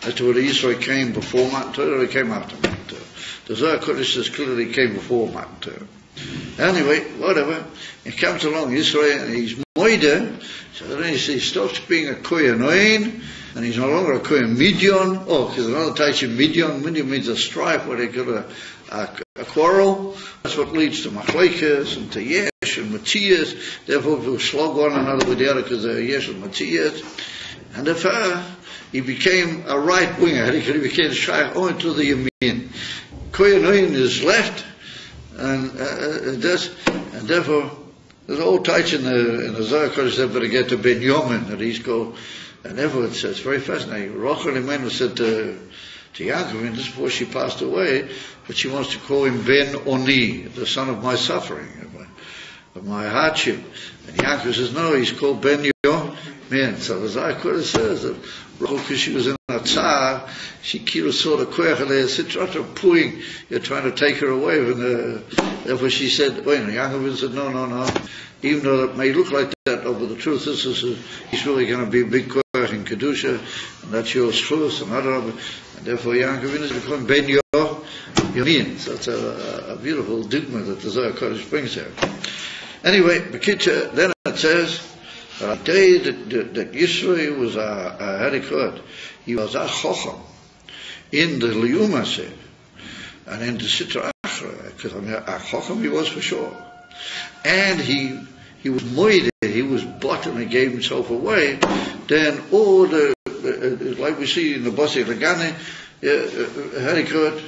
as to whether Yisro came before Matan Torah or he came after Matan Torah. The Zohar Kodesh says clearly he came before Matan Torah. Anyway, whatever, he comes along Yisro and he's moide, so then he stops being a kohen oin, and he's no longer a kohen midyon. Oh, because another type of midyon means a strife where they get a quarrel. That's what leads to machlekes and to yesh and matzias. Therefore, we'll slog one another with the other because they're yesh and matzias. And therefore, he became a right winger. He became shaykh on to the yamin. Kohen oin is left. And therefore, there's all types in the Zohar Kodesh that better get to Ben Yomin, that he's called, and therefore it's very fascinating. Rachel Imenu said to Yaakov, and this before she passed away, but she wants to call him Ben Oni, the son of my suffering, of my hardship. And Yaakov says, no, he's called Ben Yomin. So the Zohar Kodesh says that Rachel, because she was in a tzar, she saw the koyach and they said, pulling, you're trying to take her away from the, therefore she said, wait, and Yaakov said, no, even though it may look like that, but the truth is he's really going to be a big koyach in kedusha, and that's your truth, and therefore Yaakov is becoming Ben Yomin. So it's a beautiful digma that the Zohar Kodesh brings there. Anyway, Bekitcha, then it says, the day that Yisro was he was a chochem in the liyuma set, and in the sitra achra, because a chochem he was for sure, and he was moide, he was bottom, he gave himself away. Then all the like we see in the Basi Lagane, Harikot,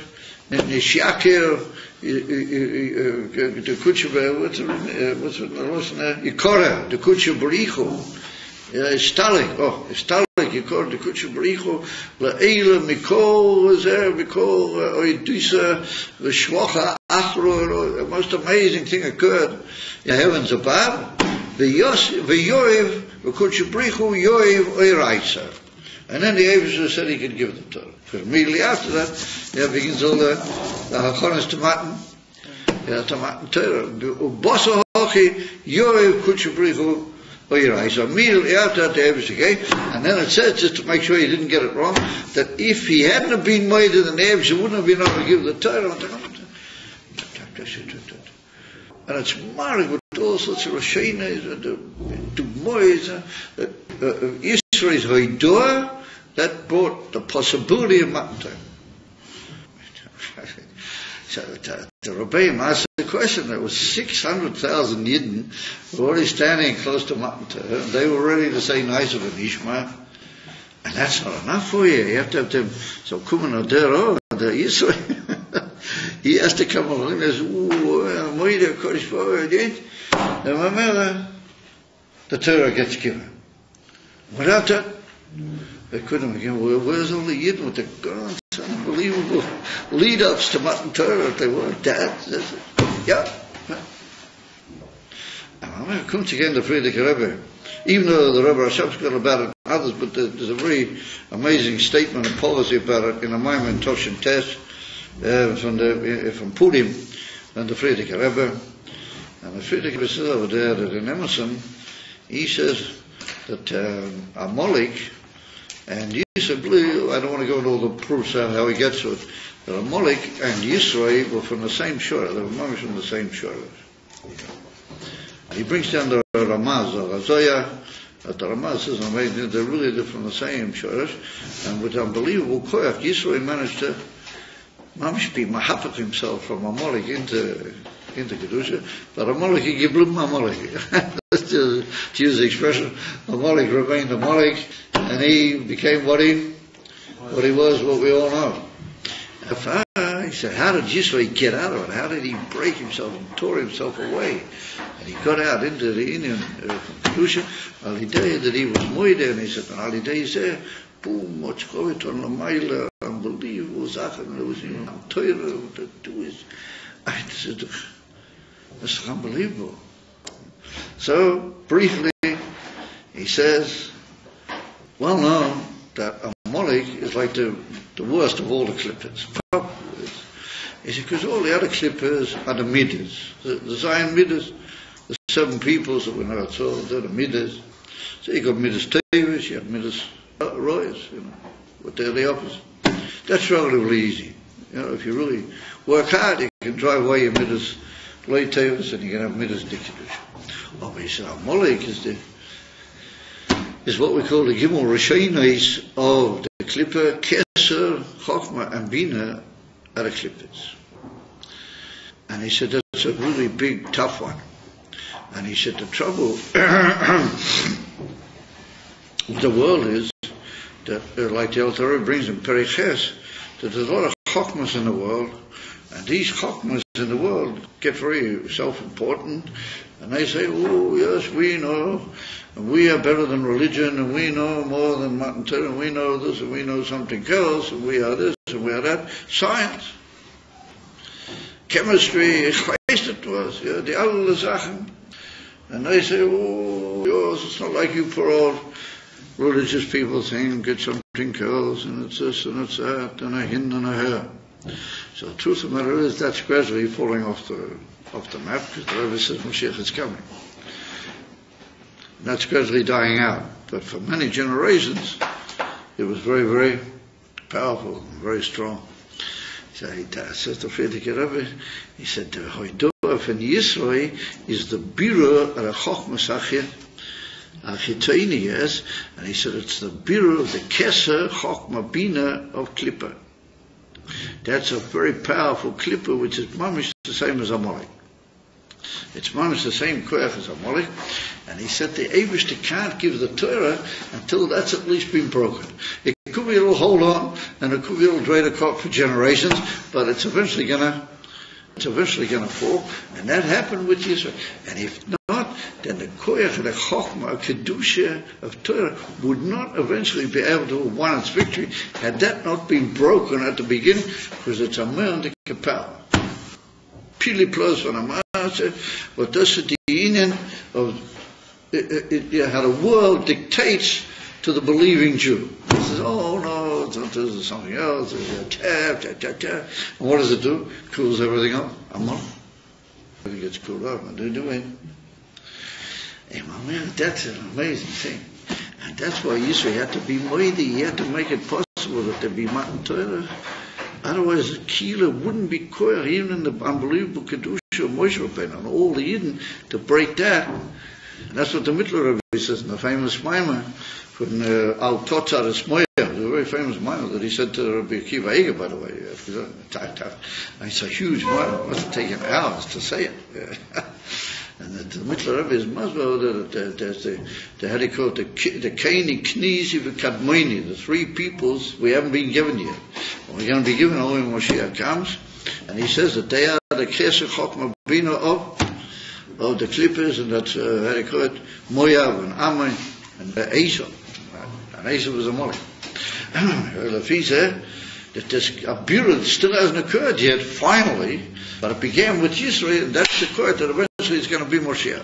Nishakir, the Kutsha, what's the Yikora, the Kutsha Barichu, Stalik, Yikor, the Kutsha Barichu, La'ela, Mikol was there, Mikol, Oidisa, the Shwacha, Achro, the most amazing thing occurred in the heavens above. The Yoiv, the Kutsha Barichu, Yoiv, Oiraisa. And then the Eibusher said he could give the Torah. Because immediately after that, begins all the Hachonis to Matan. To Matan Torah. Ubosa hochi yoev kutshabrichu oirai. So immediately after that, the Eibusher gave. And then it says, just to make sure you didn't get it wrong, that if he hadn't have been made, then the Eibusher wouldn't have been able to give the Torah. And it's married with all sorts of Roshanas and Dumois. Yisro's Hoidoah, that brought the possibility of Matan Torah. So the Rebbeim asked the question. There was 600,000 Yidden who were already standing close to Matan Torah. They were ready to say nice of an Ishma. And that's not enough for you. You have to have them. So Kuman Odero, the Yisro, he has to come along and says, Moide Kodesh Baruch Hu, the Torah gets given. Without that, they couldn't begin. Where's all the Yidden with the guns? Unbelievable lead-ups to Matan Torah. They weren't that. Yeah. And I'm going to come again to Friedrich Rebbe. Even though the Rebbe Hashem got about it and others, but there's a very amazing statement and policy about it in a Maimon Toshin Test from Purim and the Friedrich Rebbe. And the Friedrich Rebbe says over there that in Emerson, he says that Amalek and Yisro, I don't want to go into all the proofs of how he gets to it, that Amalek and Yisro were from the same shore. They were from the same shore. He brings down the Ramaz, the Razaya, that the Ramaz says amazing, they're really from the same shore, and with unbelievable koyach, Yisro managed to be mahapach himself from Amalek into Kedusha, but Amalek giblum Amalek. To use the expression, Amalek remained Amalek, and he became what he was, what we all know. He said, how did Yisro get out of it? How did he break himself and tore himself away? And he got out into the Indian Kedusha, Alidei that he was moide, and he said, Alidei said, boom, what's going on the Maila, unbelievable Zachen, there was Torah, this is unbelievable. So, briefly, he says, well known that Amalek is like the worst of all the clippers. He said, because all the other clippers are the Midas. The Zion Midas, the 7 peoples that we know, so they're the Midas. So you got Midas Tevis, you have Midas Royas, but they're the opposite. That's relatively easy. If you really work hard, you can drive away your Midas Loy Tevis and you can have Midas Dictatorship. Oh, but he said, Amalek is what we call the Gimel Rishonos of the Klipper, Keser, Chochma, and Bina are the Klippers. And he said, that's a really big, tough one. And he said, the trouble with the world is that, like the Alter Rebbe brings in Periches, that there's a lot of Chochmas in the world, and these Chochmas in the world get very self-important, and they say, oh, yes, we know, and we are better than religion, and we know more than Matan Torah, and we know this, and we know something else, and we are this, and we are that. Science, chemistry, it was, the other Sachen. And they say, oh, yours, it's not like you poor old religious people think, get something else, and it's this, and it's that, and a hin and a her. So the truth of the matter is, that's gradually falling off the map, because the Rebbe says Mashiach is coming. And that's gradually dying out. But for many generations, it was very, very powerful, and very strong. So he says to Friedrich Rebbe, he said, the Hoidoah from Yisro is the Bira of the Chochmas Achitoini, yes, and he said it's the Bira of the Keser Chochma Bina of Klippa. That's a very powerful Klippa, which is mamish the same as Amalek. It's mamish the same koyach as Amalek, and he said the Eibishter can't give the Torah until that's at least been broken. It could be a little hold on, and it could be a little dreidel caught for generations, but it's eventually gonna fall, and that happened with Yisro. And if not, then the koyach, the chokhmah, kedusha of Torah would not eventually be able to have won its victory had that not been broken at the beginning, because it's a man to power. Pili plus on a master, but that's the union of how the world dictates to the believing Jew. He says, oh no, this is something else. And what does it do? Cools everything off. It gets cooled off. What do you do? Hey, my man, that's an amazing thing. And that's why Yisro had to be mighty. He had to make it possible that there be Matan Torah. Otherwise, the Kila wouldn't be koyach, even in the unbelievable Kedusha of Moshe Rabbeinu and all the Yidden, to break that. And that's what the Mittler Rebbe says in the famous Maimah from Al Totzar Esmoya, the very famous Maimah that he said to Rabbi Akiva Eger, by the way. It's a huge Maimah. It must have taken hours to say it. And the Mittler Rebbe is Maslow, the how do you call it, the Kaini, Knizi, the Kadmoini, the three peoples we haven't been given yet. We're going to be given only when Moshiach comes. And he says that they are the Chesed Chokmah Bina of the Clippers, and that's, how do you call it, Moav and Ammon and Esau. And Esau was a Molech. Lefi said that this Abirah still hasn't occurred yet, finally, but it began with Yisro, and that's the court that eventually is going to be Moshiach.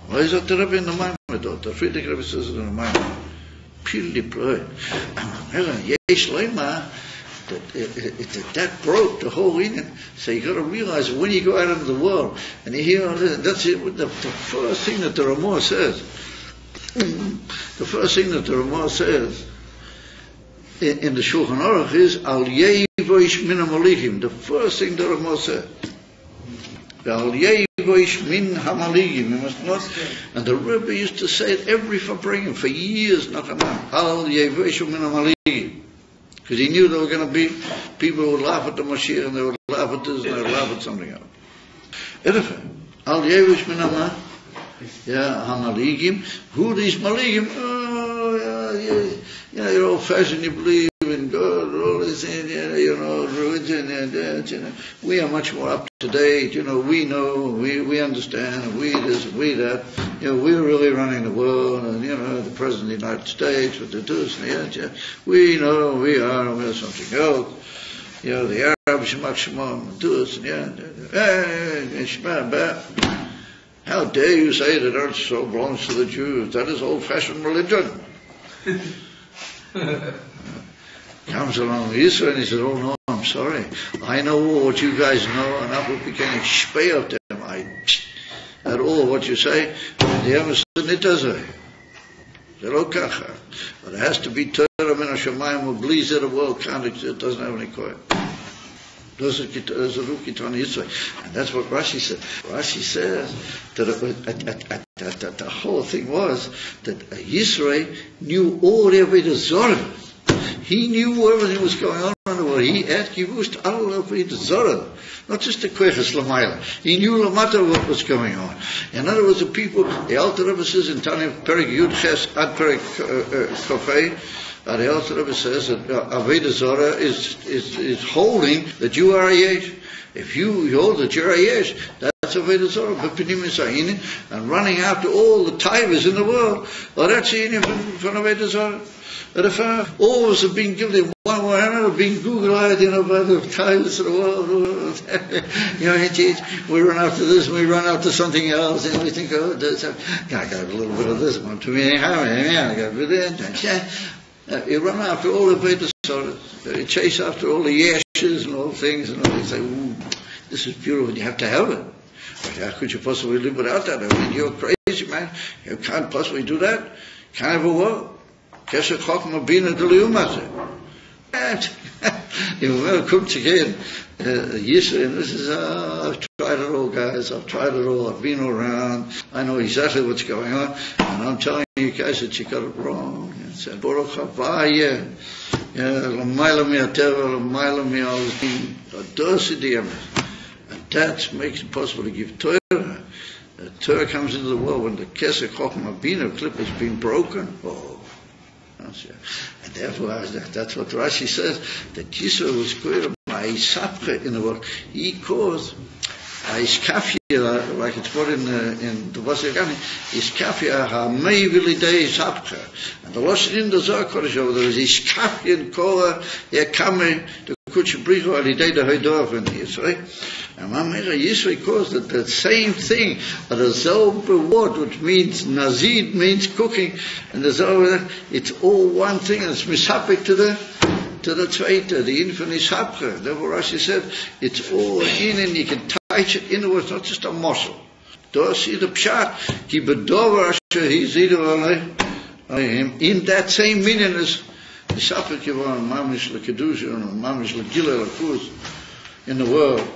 Why is that the Rebbe in the Maimah? The Friedrich Rebbe says it in the Maimah. Purely ploy. Yesh Leima, that broke the whole Indian. So you got to realize that when you go out into the world and you hear all this, that's it. The first thing that the Ramah says. The first thing that the Ramah says in the Shulchan Aruch is Al Yevoish Min Hamalichim. The first thing the Ramah said. Al Yevoish Min Hamalichim. You must not. And the Rebbe used to say it every Farbrengen for years. Al Yevoish Min Hamalichim. Because he knew there were going to be people who would laugh at the Mashiach, and they would laugh at this, and they would laugh at something else. Al Yevish Min Hamaligim. Who these Maligim? Oh, yeah, you're old fashioned, you believe in God, all this, religion, and that, We are much more up to date, we know, we understand, we this, we that, we're really running the world, and, the President of the United States, with the this and the we know, we're something else. The Arabs, Shema Shema, this and Shema. How dare you say that Eretz Yisrael belongs to the Jews? That is old-fashioned religion. Comes along Yisro and he says, oh no, I'm sorry. I know what you guys know, and I will become a spay of them. At all what you say, the emes nit azay. Zelokacha. But it has to be Torah min hashamayim ubli zeh the world can't exist. It doesn't have any koyach. And that's what Rashi said. Rashi says that the whole thing was that Yisro knew all the Avodah Zarah. He knew everything was going on in the world. He had Kivusht all Avodah Zarah, not just the Koyches Lamayla. He knew Lamata what was going on. In other words, the people, the Alter Rebbe says in Tanya Perek Yud Ches Ad Perek Kofei, the Alter Rebbe says that Avodah Zarah is holding that you are a Yesh. If you hold that you're a Yesh, that's Avodah Zarah. And running after all the taivas in the world, that's the Indian from Avodah Zarah. But if all of us have been guilty of one way or another, being Google-eyed, by the taivas of the world, we run after this, we run after something else, and we think, oh, this, I got a little bit of this, I got a bit of that. You run after all the Avodah Zarah, you chase after all the yeshes and all things, and all. You say, ooh, this is beautiful, you have to have it. But how could you possibly live without that? I mean, you're crazy, man. You can't possibly do that. Can't have a what? Kesher Chokmah Bina Deliyumase. You will come again. Yisro, and this is, I've tried it all, guys. I've tried it all. I've been around. I know exactly what's going on. And I'm telling you guys that you got it wrong. It's a Baruch Havaya. L'mayla mi'ateva, l'mayla mi'alzim. Adosi di'emes. And that makes it possible to give Torah. Torah comes into the world when the Kesher Chokmah Bina clip has been broken. Oh. And therefore, that's what Rashi says, that Yisro was clear by Isapche in the world. He caused Iskafia, like it's put in the Vasegani, Iskafia ha-mei v'lidei Isapche. And the Lashon in the Zohar Kodesh over there is Iskafia and Korah, Yekame, the Kutch Bricho, alidei the Hoidorf in Yisro. And Mamela Yisro calls it the same thing, but a zelbe word, which means nazid, means cooking, and the zelbe, it's all one thing, and it's misapik to the zweite, the infant is hapre. Therefore Rashi said, it's all in, and you can touch it inwards, not just a muscle. Do see the pshat, ki bedover asher hizidu aleim, in that same meaning as misapik yivon, mamish lekedusha, and mamish legila lekuz, in the world.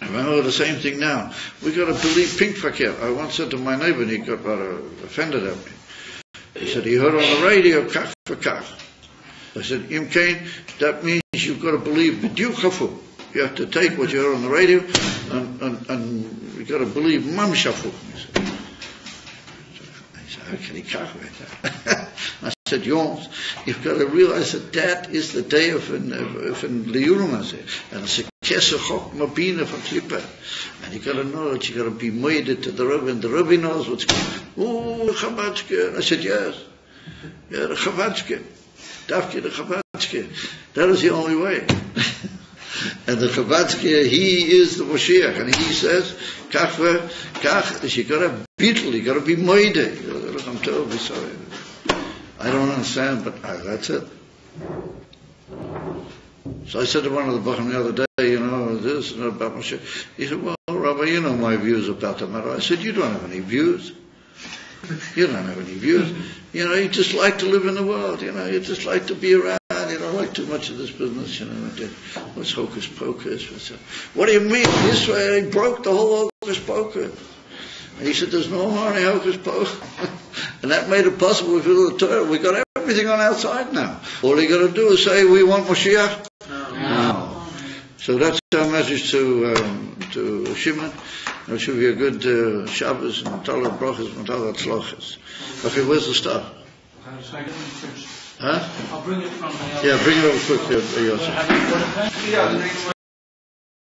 Remember the same thing now. We got to believe pink fakir. I once said to my neighbor, and he got rather offended at me. He said he heard on the radio kach for kach. I said, Im Kain, that means you've got to believe b'diuk hafu. You have to take what you heard on the radio and you got to believe mam shafu. I said, how can he kach with that? I said, Yons, you've got to realize that is the day of an liyurum, and it's a kesachok mabina from Klippa. And you got to know that you got to be made to the Rebbe, and the Rebbe knows what's going on. Oh, Chabadske. I said, yes. Yeah, the Chabadske. Dafke the Chabadske. That is the only way. And the Chabadske, he is the Moshiach, and he says, kach, you got to beetle, you got to be made. I'm terribly sorry. I don't understand, but that's it. So I said to one of the Bacham the other day, this and about Moshe. He said, well, Rabbi, you know my views about the matter. I said, you don't have any views. You don't have any views. You just like to live in the world. You just like to be around. You don't like too much of this business. What's hocus pocus? What do you mean? Israel broke the whole hocus pocus. And he said, there's no more any hocus pocus. And that made it possible with the Torah. We got everything on our side now. All you got to do is say, we want Moshiach. No. So that's our message to Shimon. It should be a good Shabbos and Matala Brachas, Matala Tzlochas. Okay, where's the stuff? Huh? I'll bring it from the Yeah, bring it over quick, Yosef.